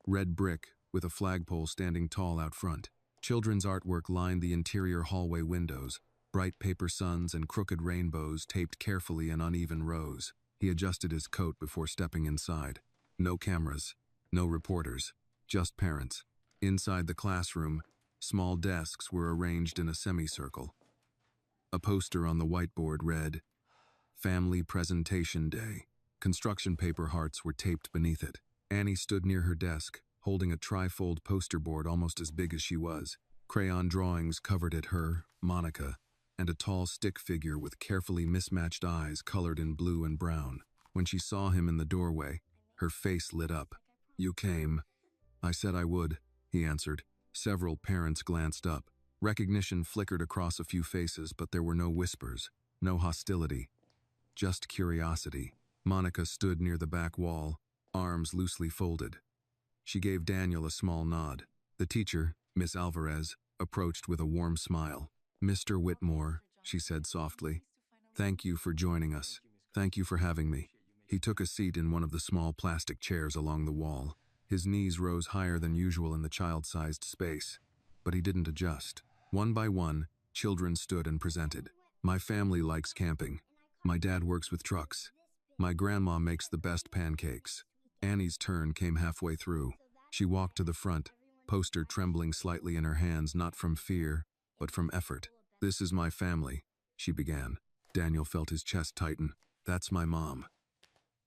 Red brick, with a flagpole standing tall out front. Children's artwork lined the interior hallway windows, bright paper suns and crooked rainbows taped carefully in uneven rows. He adjusted his coat before stepping inside. No cameras, no reporters, just parents. Inside the classroom, small desks were arranged in a semicircle. A poster on the whiteboard read, "Family Presentation Day." Construction paper hearts were taped beneath it. Annie stood near her desk, holding a trifold poster board almost as big as she was. Crayon drawings covered at her, Monica, and a tall stick figure with carefully mismatched eyes colored in blue and brown. When she saw him in the doorway, her face lit up. "You came." "I said I would," he answered. Several parents glanced up. Recognition flickered across a few faces, but there were no whispers, no hostility, just curiosity. Monica stood near the back wall, arms loosely folded. She gave Daniel a small nod. The teacher, Miss Alvarez, approached with a warm smile. "Mr. Whitmore," she said softly, "thank you for joining us. Thank you for having me." He took a seat in one of the small plastic chairs along the wall. His knees rose higher than usual in the child-sized space, but he didn't adjust. One by one, children stood and presented. "My family likes camping. My dad works with trucks. My grandma makes the best pancakes." Annie's turn came halfway through. She walked to the front, poster trembling slightly in her hands, not from fear, but from effort. "This is my family," she began. Daniel felt his chest tighten. "That's my mom."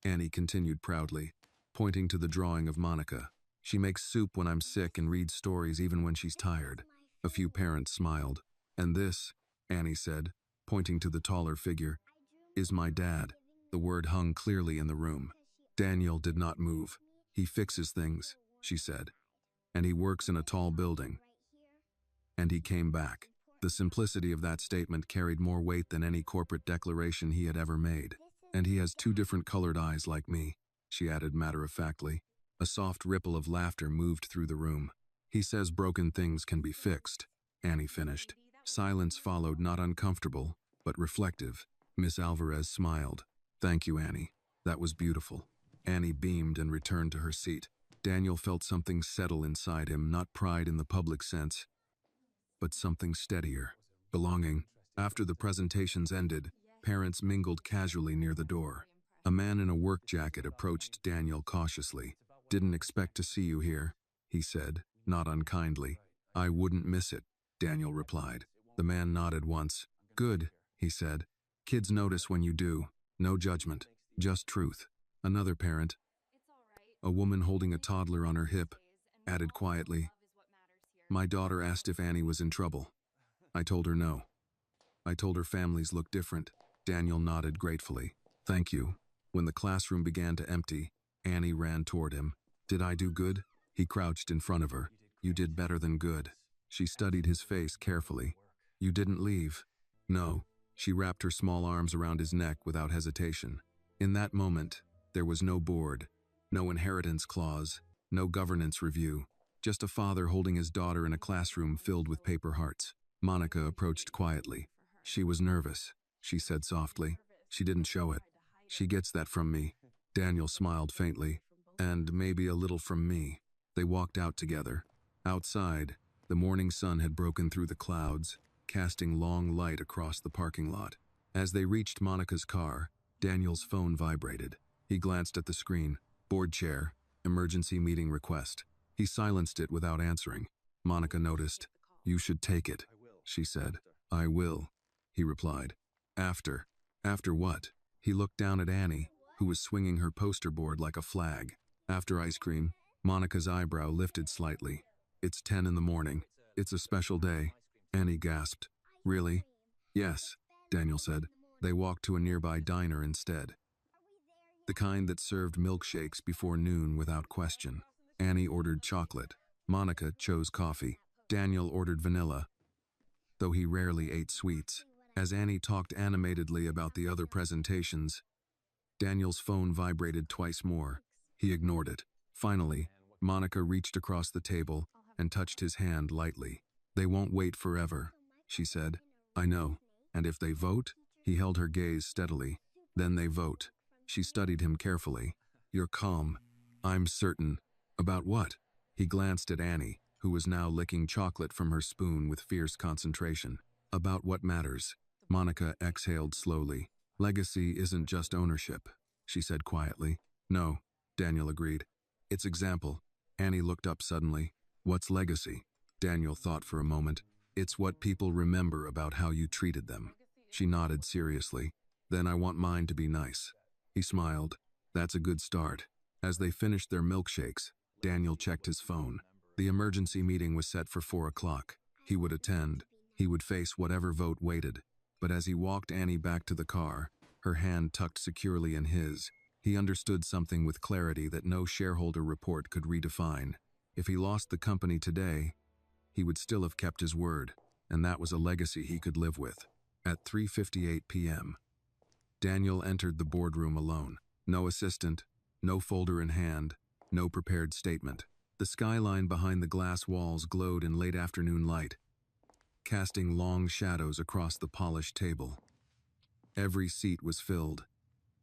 Annie continued proudly, pointing to the drawing of Monica. "She makes soup when I'm sick and reads stories even when she's tired." A few parents smiled. "And this," Annie said, pointing to the taller figure, "is my dad." The word hung clearly in the room. Daniel did not move. "He fixes things," she said. "And he works in a tall building." And he came back. The simplicity of that statement carried more weight than any corporate declaration he had ever made. "And he has 2 different colored eyes like me," she added matter-of-factly. A soft ripple of laughter moved through the room. "He says broken things can be fixed," Annie finished. Silence followed, not uncomfortable, but reflective. Miss Alvarez smiled. "Thank you, Annie. That was beautiful." Annie beamed and returned to her seat. Daniel felt something settle inside him, not pride in the public sense, but something steadier. Belonging. After the presentations ended, parents mingled casually near the door. A man in a work jacket approached Daniel cautiously. "Didn't expect to see you here," he said, not unkindly. "I wouldn't miss it," Daniel replied. The man nodded once. "Good," he said. "Kids notice when you do. No judgment, just truth." Another parent, a woman holding a toddler on her hip, added quietly, "My daughter asked if Annie was in trouble. I told her no. I told her families look different." Daniel nodded gratefully. "Thank you." When the classroom began to empty, Annie ran toward him. "Did I do good?" He crouched in front of her. "You did better than good." She studied his face carefully. "You didn't leave?" "No." She wrapped her small arms around his neck without hesitation. In that moment, there was no board, no inheritance clause, no governance review, just a father holding his daughter in a classroom filled with paper hearts. Monica approached quietly. "She was nervous," she said softly. "She didn't show it. She gets that from me." Daniel smiled faintly. "And maybe a little from me." They walked out together. Outside, the morning sun had broken through the clouds, casting long light across the parking lot. As they reached Monica's car, Daniel's phone vibrated. He glanced at the screen. Board chair, emergency meeting request. He silenced it without answering. Monica noticed. You should take it, she said. I will, he replied. After. After what? He looked down at Annie, who was swinging her poster board like a flag. After ice cream, Monica's eyebrow lifted slightly. It's 10 in the morning. It's a special day. Annie gasped. Really? Yes, Daniel said. They walked to a nearby diner instead. The kind that served milkshakes before noon without question. Annie ordered chocolate. Monica chose coffee. Daniel ordered vanilla, though he rarely ate sweets. As Annie talked animatedly about the other presentations, Daniel's phone vibrated twice more. He ignored it. Finally, Monica reached across the table and touched his hand lightly. They won't wait forever, she said. I know. And if they vote? He held her gaze steadily. Then they vote. She studied him carefully. You're calm. I'm certain. About what? He glanced at Annie, who was now licking chocolate from her spoon with fierce concentration. About what matters. Monica exhaled slowly. Legacy isn't just ownership, she said quietly. No, Daniel agreed. It's example. Annie looked up suddenly. What's legacy? Daniel thought for a moment. It's what people remember about how you treated them. She nodded seriously. Then I want mine to be nice. He smiled. That's a good start. As they finished their milkshakes, Daniel checked his phone. The emergency meeting was set for 4 o'clock. He would attend. He would face whatever vote waited. But as he walked Annie back to the car, her hand tucked securely in his, he understood something with clarity that no shareholder report could redefine. If he lost the company today, he would still have kept his word, and that was a legacy he could live with. At 3:58 p.m., Daniel entered the boardroom alone. No assistant, no folder in hand, no prepared statement. The skyline behind the glass walls glowed in late afternoon light, casting long shadows across the polished table. Every seat was filled.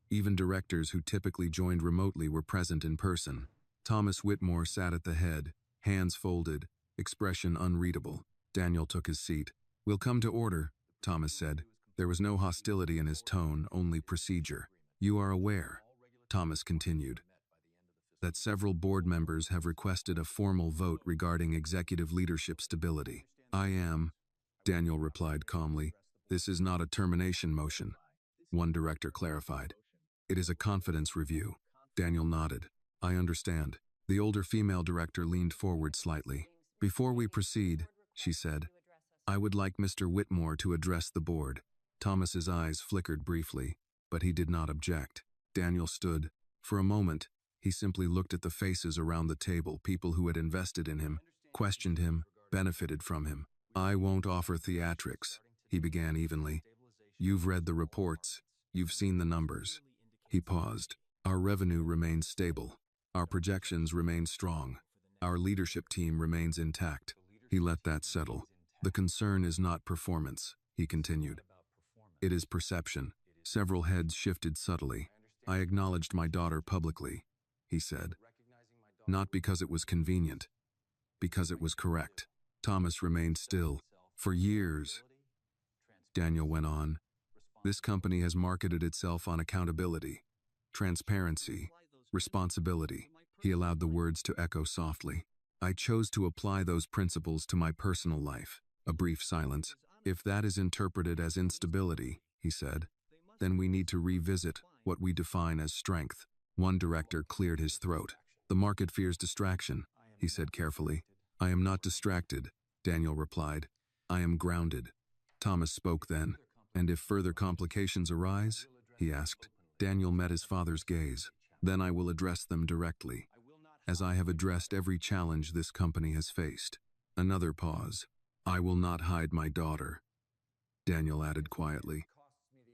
Even directors who typically joined remotely were present in person. Thomas Whitmore sat at the head, hands folded, expression unreadable. Daniel took his seat. We'll come to order, Thomas said. There was no hostility in his tone, only procedure. You are aware, Thomas continued, that several board members have requested a formal vote regarding executive leadership stability. I am, Daniel replied calmly. This is not a termination motion, one director clarified. It is a confidence review. Daniel nodded. I understand. The older female director leaned forward slightly. Before we proceed, she said, I would like Mr. Whitmore to address the board. Thomas's eyes flickered briefly, but he did not object. Daniel stood. For a moment, he simply looked at the faces around the table, people who had invested in him, questioned him, benefited from him. I won't offer theatrics, he began evenly. You've read the reports. You've seen the numbers. He paused. Our revenue remains stable. Our projections remain strong. Our leadership team remains intact. He let that settle. The concern is not performance, he continued. It is perception. Several heads shifted subtly. I acknowledged my daughter publicly, he said. Not because it was convenient, because it was correct. Thomas remained still. For years, Daniel went on, this company has marketed itself on accountability, transparency, responsibility. He allowed the words to echo softly. I chose to apply those principles to my personal life. A brief silence. If that is interpreted as instability, he said, then we need to revisit what we define as strength. One director cleared his throat. The market fears distraction, he said carefully. I am not distracted, Daniel replied. I am grounded. Thomas spoke then. And if further complications arise, he asked. Daniel met his father's gaze. Then I will address them directly, as I have addressed every challenge this company has faced. Another pause. I will not hide my daughter, Daniel added quietly.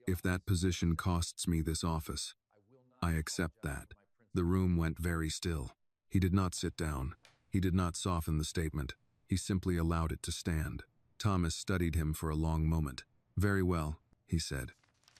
If that position costs me this office, I accept that. The room went very still. He did not sit down. He did not soften the statement. He simply allowed it to stand. Thomas studied him for a long moment. Very well, he said.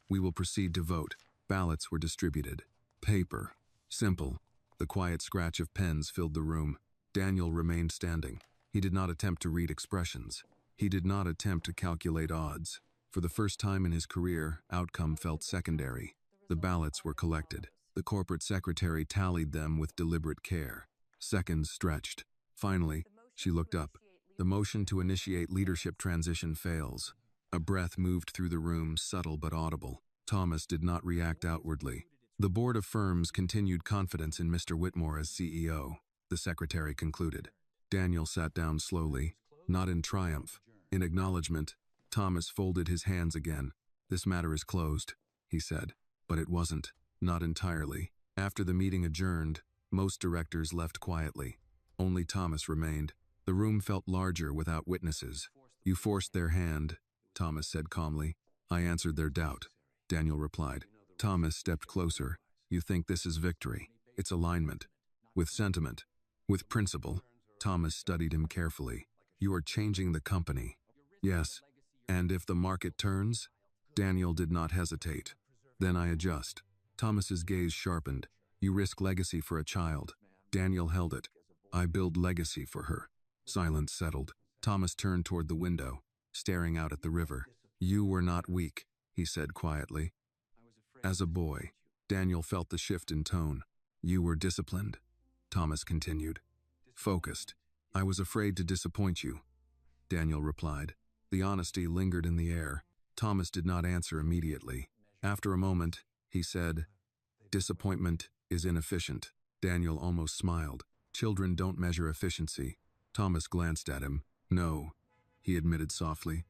We will proceed to vote. Ballots were distributed. Paper. Simple. The quiet scratch of pens filled the room. Daniel remained standing. He did not attempt to read expressions. He did not attempt to calculate odds. For the first time in his career, outcome felt secondary. The ballots were collected. The corporate secretary tallied them with deliberate care. Seconds stretched. Finally, she looked up. The motion to initiate leadership transition fails. A breath moved through the room, subtle but audible. Thomas did not react outwardly. The board of firms continued confidence in Mr. Whitmore as CEO, the secretary concluded. Daniel sat down slowly, not in triumph. In acknowledgement, Thomas folded his hands again. "This matter is closed," he said. But it wasn't. Not entirely. After the meeting adjourned, most directors left quietly. Only Thomas remained. The room felt larger without witnesses. "You forced their hand," Thomas said calmly. "I answered their doubt," Daniel replied. Thomas stepped closer. "You think this is victory? It's alignment. With sentiment. With principle." Thomas studied him carefully. "You are changing the company." "Yes. And if the market turns?" Daniel did not hesitate. "Then I adjust." Thomas's gaze sharpened. "You risk legacy for a child." Daniel held it. "I build legacy for her." Silence settled. Thomas turned toward the window, staring out at the river. "You were not weak," he said quietly. "As a boy." Daniel felt the shift in tone. "You were disciplined," Thomas continued. "Focused." "I was afraid to disappoint you," Daniel replied. The honesty lingered in the air. Thomas did not answer immediately. After a moment, he said, "Disappointment is inefficient." Daniel almost smiled. "Children don't measure efficiency." Thomas glanced at him. "No," he admitted softly.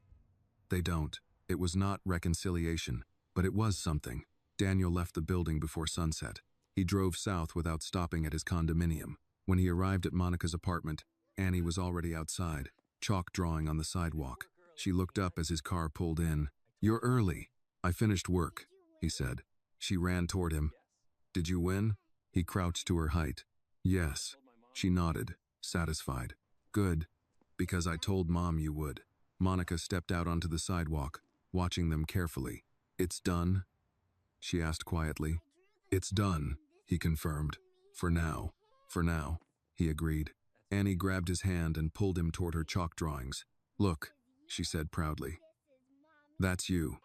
"They don't." It was not reconciliation, but it was something. Daniel left the building before sunset. He drove south without stopping at his condominium. When he arrived at Monica's apartment, Annie was already outside, chalk drawing on the sidewalk. She looked up as his car pulled in. "You're early." "I finished work," he said. She ran toward him. "Did you win?" He crouched to her height. "Yes." She nodded, satisfied. "Good, because I told Mom you would." Monica stepped out onto the sidewalk, watching them carefully. "It's done?" she asked quietly. "It's done," he confirmed. "For now." "For now," he agreed. Annie grabbed his hand and pulled him toward her chalk drawings. "Look," she said proudly. "That's you.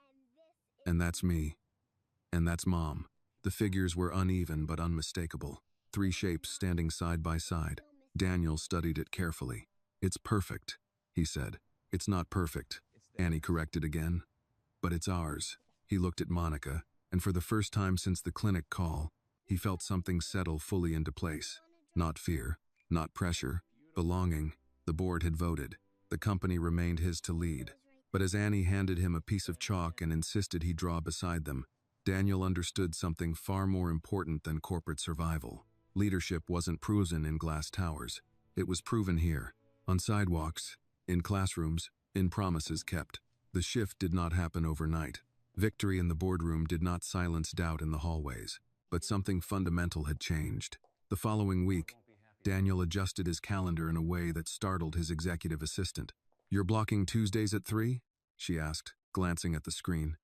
And that's me. And that's Mom." The figures were uneven but unmistakable. 3 shapes standing side by side. Daniel studied it carefully. "It's perfect," he said. "It's not perfect," Annie corrected again. "But it's ours." He looked at Monica, and for the first time since the clinic call, he felt something settle fully into place. Not fear, not pressure, belonging. The board had voted. The company remained his to lead. But as Annie handed him a piece of chalk and insisted he draw beside them, Daniel understood something far more important than corporate survival. Leadership wasn't proven in glass towers. It was proven here, on sidewalks, in classrooms, in promises kept. The shift did not happen overnight. Victory in the boardroom did not silence doubt in the hallways. But something fundamental had changed. The following week, Daniel adjusted his calendar in a way that startled his executive assistant. "You're blocking Tuesdays at 3?" she asked, glancing at the screen.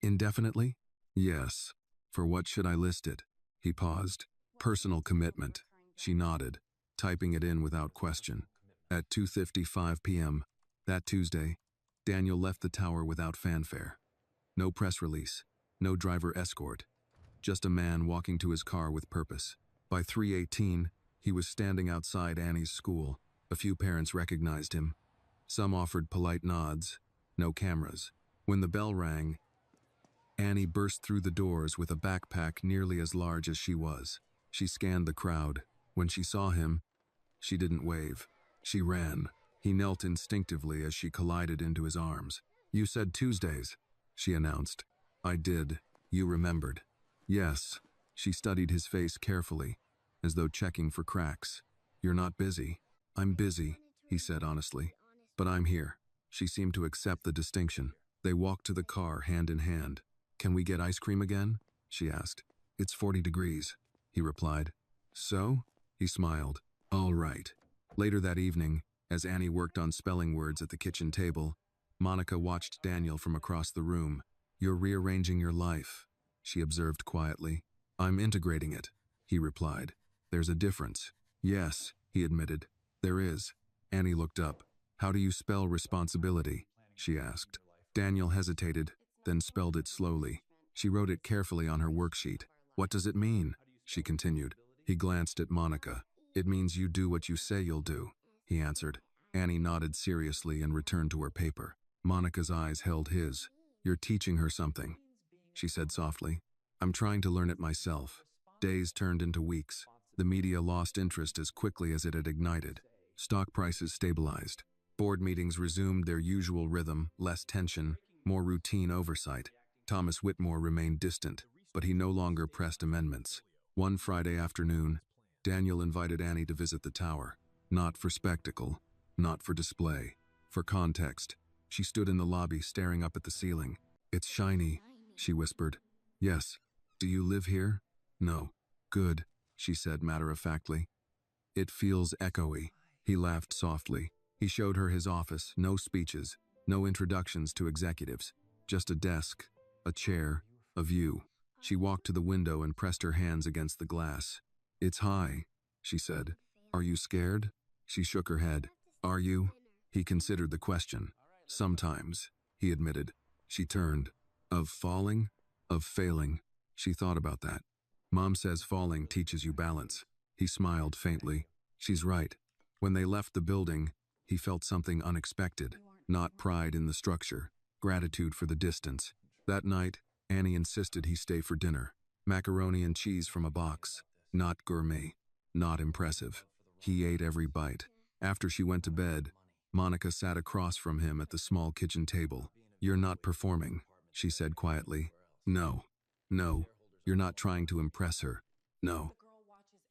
"Indefinitely?" "Yes." "For what should I list it?" He paused. "Personal commitment." She nodded, typing it in without question. At 2:55 p.m., that Tuesday, Daniel left the tower without fanfare. No press release, no driver escort, just a man walking to his car with purpose. By 3:18, he was standing outside Annie's school. A few parents recognized him. Some offered polite nods. No cameras. When the bell rang, Annie burst through the doors with a backpack nearly as large as she was. She scanned the crowd. When she saw him, she didn't wave. She ran. He knelt instinctively as she collided into his arms. "You said Tuesdays," she announced. "I did. You remembered." "Yes." She studied his face carefully, as though checking for cracks. "You're not busy." "I'm busy," he said honestly. "But I'm here." She seemed to accept the distinction. They walked to the car hand in hand. "Can we get ice cream again?" she asked. "It's 40 degrees, he replied. "So?" He smiled. "All right." Later that evening, as Annie worked on spelling words at the kitchen table, Monica watched Daniel from across the room. "You're rearranging your life," she observed quietly. "I'm integrating it," he replied. "There's a difference." "Yes," he admitted. "There is." Annie looked up. "How do you spell responsibility?" she asked. Daniel hesitated, then spelled it slowly. She wrote it carefully on her worksheet. "What does it mean?" she continued. He glanced at Monica. It means you do what you say you'll do, he answered. Annie nodded seriously and returned to her paper. Monica's eyes held his. You're teaching her something, she said softly. I'm trying to learn it myself. Days turned into weeks. The media lost interest as quickly as it had ignited. Stock prices stabilized. Board meetings resumed their usual rhythm, less tension, more routine oversight. Thomas Whitmore remained distant, but he no longer pressed amendments. One Friday afternoon, Daniel invited Annie to visit the tower. Not for spectacle, not for display, for context. She stood in the lobby staring up at the ceiling. It's shiny, she whispered. Yes. Do you live here? No. Good, she said matter-of-factly. It feels echoey. He laughed softly. He showed her his office, no speeches, no introductions to executives, just a desk, a chair, a view. She walked to the window and pressed her hands against the glass. It's high, she said. Are you scared? She shook her head. Are you? He considered the question. Sometimes, he admitted. She turned. Of falling? Of failing? She thought about that. Mom says falling teaches you balance. He smiled faintly. She's right. When they left the building, he felt something unexpected. Not pride in the structure, gratitude for the distance. That night, Annie insisted he stay for dinner. Macaroni and cheese from a box. Not gourmet. Not impressive. He ate every bite. After she went to bed, Monica sat across from him at the small kitchen table. You're not performing, she said quietly. No. No. You're not trying to impress her. No.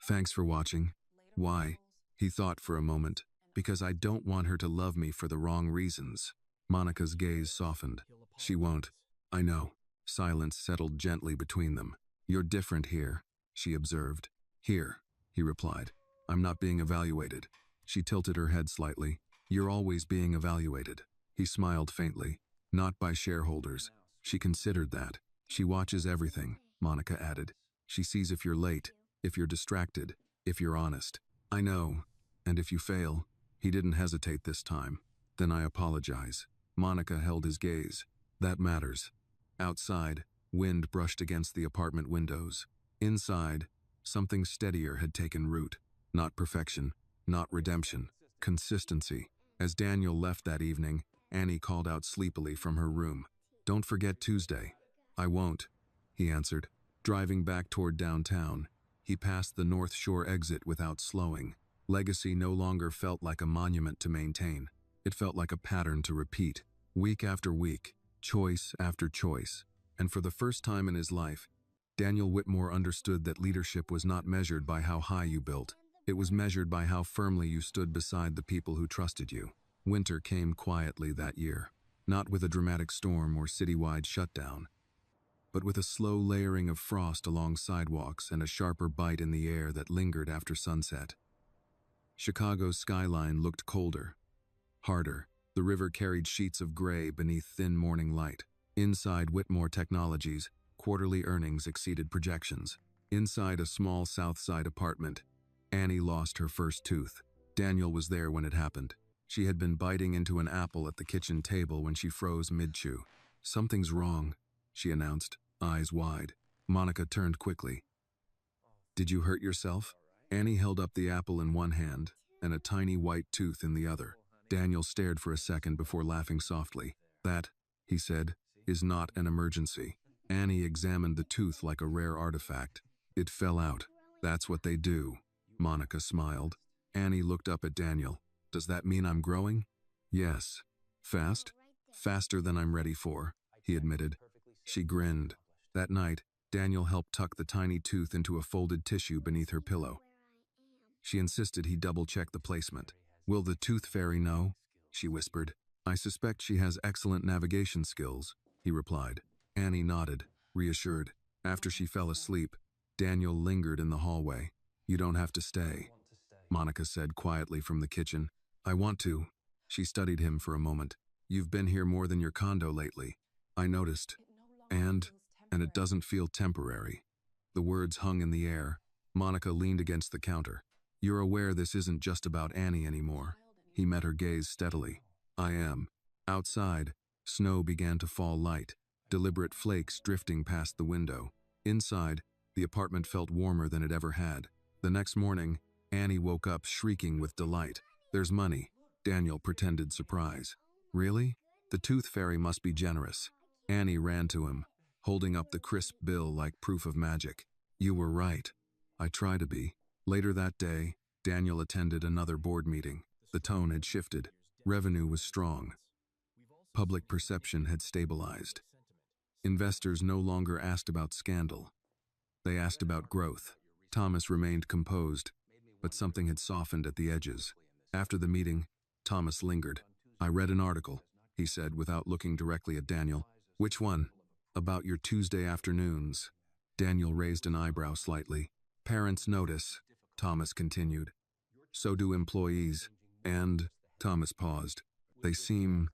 Thanks for watching. Why? He thought for a moment. Because I don't want her to love me for the wrong reasons. Monica's gaze softened. She won't. I know. Silence settled gently between them. You're different here, she observed. Here, he replied. I'm not being evaluated. She tilted her head slightly. You're always being evaluated. He smiled faintly. Not by shareholders. She considered that. She watches everything, Monica added. She sees if you're late, if you're distracted, if you're honest. I know. And if you fail. He didn't hesitate this time. Then I apologize. Monica held his gaze. That matters. Outside, wind brushed against the apartment windows. Inside, something steadier had taken root. Not perfection, not redemption, consistency. As Daniel left that evening, Annie called out sleepily from her room. Don't forget Tuesday. I won't, he answered. Driving back toward downtown, he passed the North Shore exit without slowing. Legacy no longer felt like a monument to maintain. It felt like a pattern to repeat, week after week, choice after choice. And for the first time in his life, Daniel Whitmore understood that leadership was not measured by how high you built. It was measured by how firmly you stood beside the people who trusted you. Winter came quietly that year, not with a dramatic storm or citywide shutdown, but with a slow layering of frost along sidewalks and a sharper bite in the air that lingered after sunset. Chicago's skyline looked colder, harder. The river carried sheets of gray beneath thin morning light. Inside Whitmore Technologies, quarterly earnings exceeded projections. Inside a small South Side apartment, Annie lost her first tooth. Daniel was there when it happened. She had been biting into an apple at the kitchen table when she froze mid-chew. Something's wrong, she announced, eyes wide. Monica turned quickly. Did you hurt yourself? Annie held up the apple in one hand and a tiny white tooth in the other. Daniel stared for a second before laughing softly. That, he said, is not an emergency. Annie examined the tooth like a rare artifact. It fell out. That's what they do. Monica smiled. Annie looked up at Daniel. Does that mean I'm growing? Yes. Fast? Faster than I'm ready for, he admitted. She grinned. That night, Daniel helped tuck the tiny tooth into a folded tissue beneath her pillow. She insisted he double-check the placement. Will the tooth fairy know? She whispered. I suspect she has excellent navigation skills, he replied. Annie nodded, reassured. After she fell asleep, Daniel lingered in the hallway. You don't have to stay, Monica said quietly from the kitchen. I want to. She studied him for a moment. You've been here more than your condo lately. I noticed. And it doesn't feel temporary. The words hung in the air. Monica leaned against the counter. You're aware this isn't just about Annie anymore. He met her gaze steadily. I am. Outside, snow began to fall light, deliberate flakes drifting past the window. Inside, The apartment felt warmer than it ever had. The next morning, Annie woke up shrieking with delight. "There's money." Daniel pretended surprise. "Really? The tooth fairy must be generous." Annie ran to him, holding up the crisp bill like proof of magic. "You were right. I try to be." Later that day, Daniel attended another board meeting. The tone had shifted. Revenue was strong. Public perception had stabilized. Investors no longer asked about scandal. They asked about growth. Thomas remained composed, but something had softened at the edges. After the meeting, Thomas lingered. "I read an article," he said without looking directly at Daniel. "Which one?" "About your Tuesday afternoons." Daniel raised an eyebrow slightly. "Parents notice," Thomas continued. "So do employees. And," Thomas paused, "they seem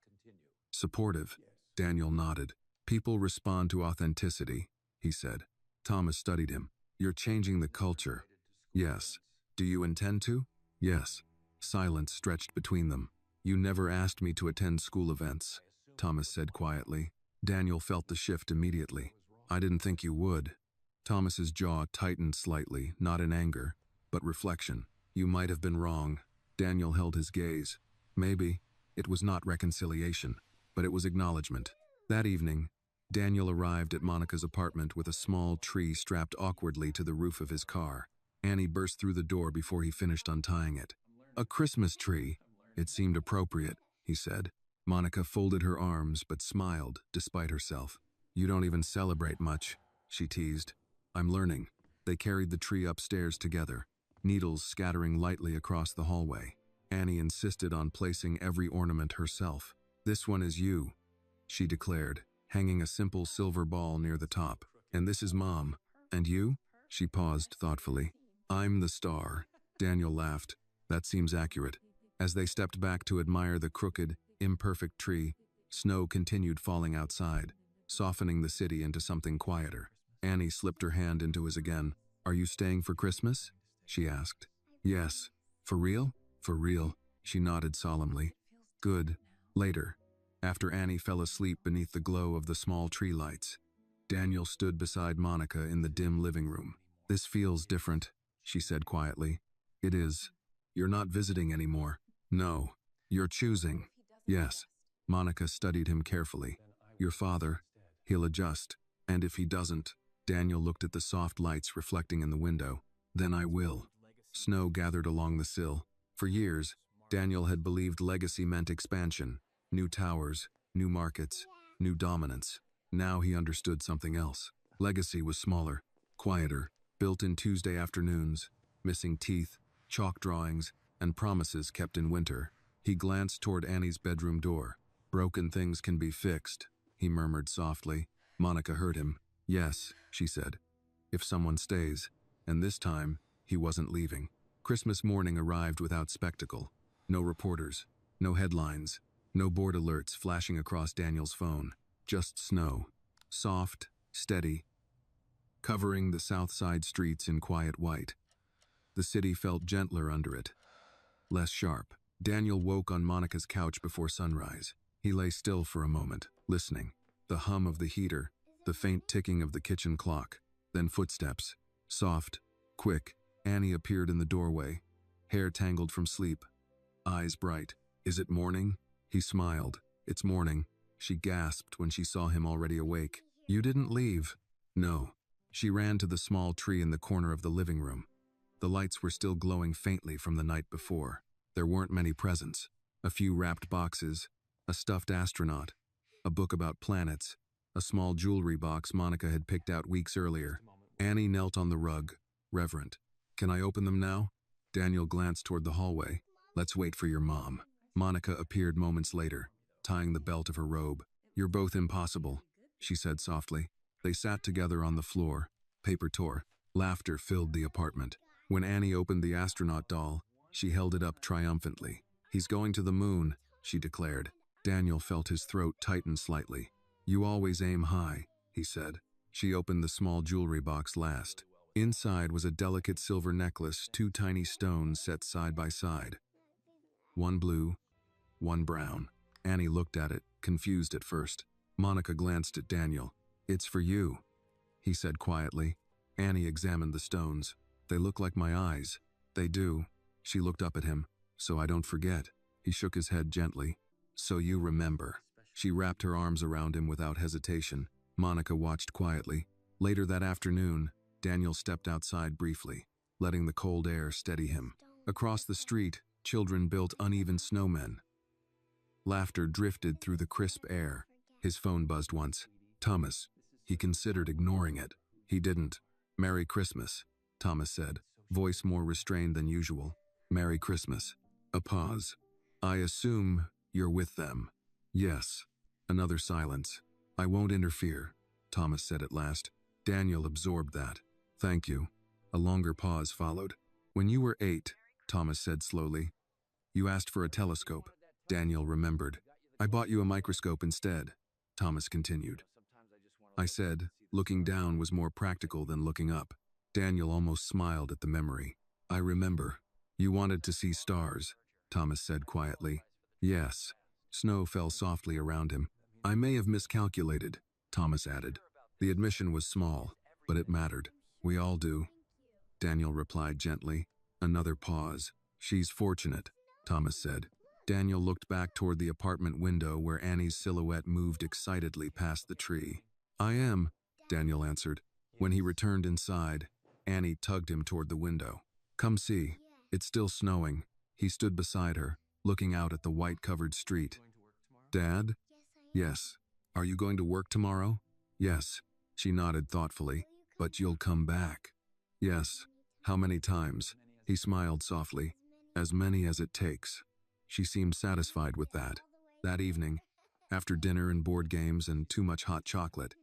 supportive." Daniel nodded. "People respond to authenticity," he said. Thomas studied him. "You're changing the culture." "Yes." "Do you intend to?" "Yes." Silence stretched between them. "You never asked me to attend school events," Thomas said quietly. Daniel felt the shift immediately. "I didn't think you would." Thomas's jaw tightened slightly, not in anger, but reflection. "You might have been wrong." Daniel held his gaze. Maybe. It was not reconciliation, but it was acknowledgement. That evening, Daniel arrived at Monica's apartment with a small tree strapped awkwardly to the roof of his car. Annie burst through the door before he finished untying it. "A Christmas tree." "It seemed appropriate," he said. Monica folded her arms but smiled despite herself. "You don't even celebrate much," she teased. "I'm learning." They carried the tree upstairs together, needles scattering lightly across the hallway. Annie insisted on placing every ornament herself. "This one is you," she declared, hanging a simple silver ball near the top. "And this is Mom. And you?" She paused thoughtfully. "I'm the star." Daniel laughed. "That seems accurate." As they stepped back to admire the crooked, imperfect tree, snow continued falling outside, softening the city into something quieter. Annie slipped her hand into his again. "Are you staying for Christmas?" she asked. "Yes." "For real?" "For real." She nodded solemnly. "Good." Later, after Annie fell asleep beneath the glow of the small tree lights, Daniel stood beside Monica in the dim living room. "This feels different," she said quietly. "It is. You're not visiting anymore." "No. You're choosing." "Yes." Monica studied him carefully. "Your father, he'll adjust. And if he doesn't," Daniel looked at the soft lights reflecting in the window, "then I will." Snow gathered along the sill. For years, Daniel had believed legacy meant expansion, new towers, new markets, new dominance. Now he understood something else. Legacy was smaller, quieter, built in Tuesday afternoons, missing teeth, chalk drawings, and promises kept in winter. He glanced toward Annie's bedroom door. "Broken things can be fixed," he murmured softly. Monica heard him. "Yes," she said, "if someone stays." And this time, he wasn't leaving. Christmas morning arrived without spectacle. No reporters, no headlines, no board alerts flashing across Daniel's phone. Just snow. Soft, steady, covering the south side streets in quiet white. The city felt gentler under it, less sharp. Daniel woke on Monica's couch before sunrise. He lay still for a moment, listening. The hum of the heater, the faint ticking of the kitchen clock. Then footsteps. Soft, quick. Annie appeared in the doorway, hair tangled from sleep, eyes bright. "Is it morning?" He smiled. "It's morning." She gasped when she saw him already awake. "You didn't leave?" "No." She ran to the small tree in the corner of the living room. The lights were still glowing faintly from the night before. There weren't many presents. A few wrapped boxes, a stuffed astronaut, a book about planets, a small jewelry box Monica had picked out weeks earlier. Annie knelt on the rug, reverent. "Can I open them now?" Daniel glanced toward the hallway. "Let's wait for your mom." Monica appeared moments later, tying the belt of her robe. "You're both impossible," she said softly. They sat together on the floor. Paper tore. Laughter filled the apartment. When Annie opened the astronaut doll, she held it up triumphantly. "He's going to the moon," she declared. Daniel felt his throat tighten slightly. "You always aim high," he said. She opened the small jewelry box last. Inside was a delicate silver necklace, 2 tiny stones set side by side. One blue, one brown. Annie looked at it, confused at first. Monica glanced at Daniel. "It's for you," he said quietly. Annie examined the stones. They look like my eyes. They do. She looked up at him. So I don't forget. He shook his head gently. So you remember. She wrapped her arms around him without hesitation. Monica watched quietly. Later that afternoon, Daniel stepped outside briefly, letting the cold air steady him. Across the street, children built uneven snowmen. Laughter drifted through the crisp air. His phone buzzed once. Thomas. He considered ignoring it. He didn't. Merry Christmas, Thomas said, voice more restrained than usual. Merry Christmas. A pause. I assume you're with them. Yes. Another silence. I won't interfere, Thomas said at last. Daniel absorbed that. Thank you. A longer pause followed. When you were 8, Thomas said slowly, you asked for a telescope. Daniel remembered. I bought you a microscope instead, Thomas continued. I said, looking down was more practical than looking up. Daniel almost smiled at the memory. I remember. You wanted to see stars, Thomas said quietly. Yes. Snow fell softly around him. I may have miscalculated, Thomas added. The admission was small, but it mattered. We all do. Daniel replied gently. Another pause. She's fortunate, Thomas said. Daniel looked back toward the apartment window where Annie's silhouette moved excitedly past the tree. I am, Daniel answered. When he returned inside, Annie tugged him toward the window. Come see. It's still snowing. He stood beside her, looking out at the white-covered street. Dad? Yes. Are you going to work tomorrow? Yes. She nodded thoughtfully. But you'll come back. Yes. How many times? He smiled softly. As many as it takes. She seemed satisfied with that. That evening, after dinner and board games and too much hot chocolate,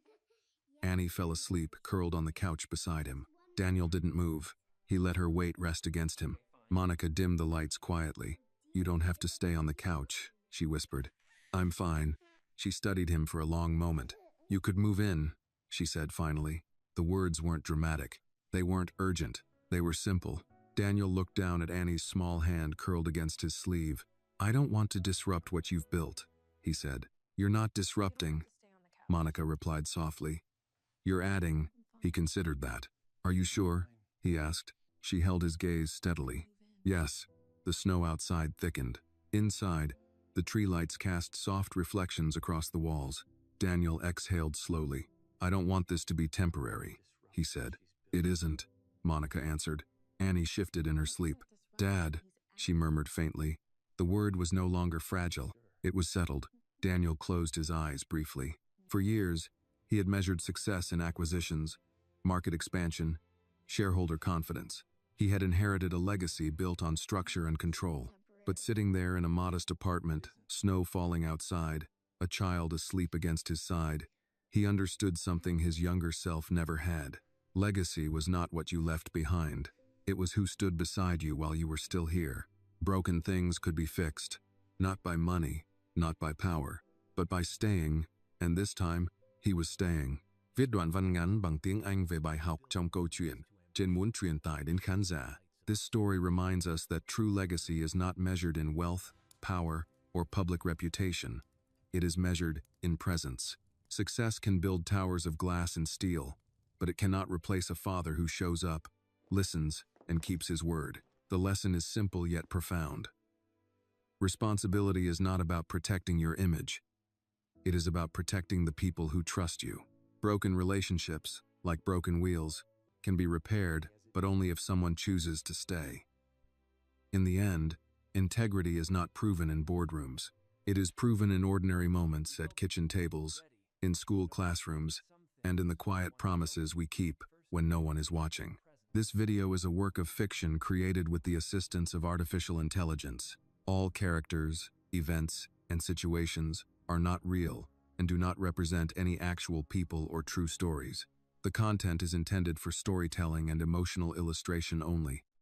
Annie fell asleep, curled on the couch beside him. Daniel didn't move. He let her weight rest against him. Monica dimmed the lights quietly. You don't have to stay on the couch, she whispered. I'm fine. She studied him for a long moment. You could move in, she said finally. The words weren't dramatic. They weren't urgent. They were simple. Daniel looked down at Annie's small hand curled against his sleeve. I don't want to disrupt what you've built, he said. You're not disrupting, Monica replied softly. You're adding. He considered that. Are you sure? He asked. She held his gaze steadily. Yes. The snow outside thickened. Inside, the tree lights cast soft reflections across the walls. Daniel exhaled slowly. I don't want this to be temporary, he said. It isn't, Monica answered. Annie shifted in her sleep. Dad, she murmured faintly. The word was no longer fragile. It was settled. Daniel closed his eyes briefly. For years, he had measured success in acquisitions, market expansion, shareholder confidence. He had inherited a legacy built on structure and control. But sitting there in a modest apartment, snow falling outside, a child asleep against his side, he understood something his younger self never had. Legacy was not what you left behind. It was who stood beside you while you were still here. Broken things could be fixed, not by money, not by power, but by staying, and this time, he was staying. Viết đoạn văn ngắn bằng tiếng Anh về bài học trong câu chuyện, trên muốn truyền tải đến khán giả. This story reminds us that true legacy is not measured in wealth, power, or public reputation. It is measured in presence. Success can build towers of glass and steel, but it cannot replace a father who shows up, listens, and keeps his word. The lesson is simple yet profound. Responsibility is not about protecting your image. It is about protecting the people who trust you. Broken relationships, like broken wheels, can be repaired, but only if someone chooses to stay. In the end, integrity is not proven in boardrooms. It is proven in ordinary moments at kitchen tables, in school classrooms, and in the quiet promises we keep when no one is watching. This video is a work of fiction created with the assistance of artificial intelligence. All characters, events, and situations are not real and do not represent any actual people or true stories. The content is intended for storytelling and emotional illustration only.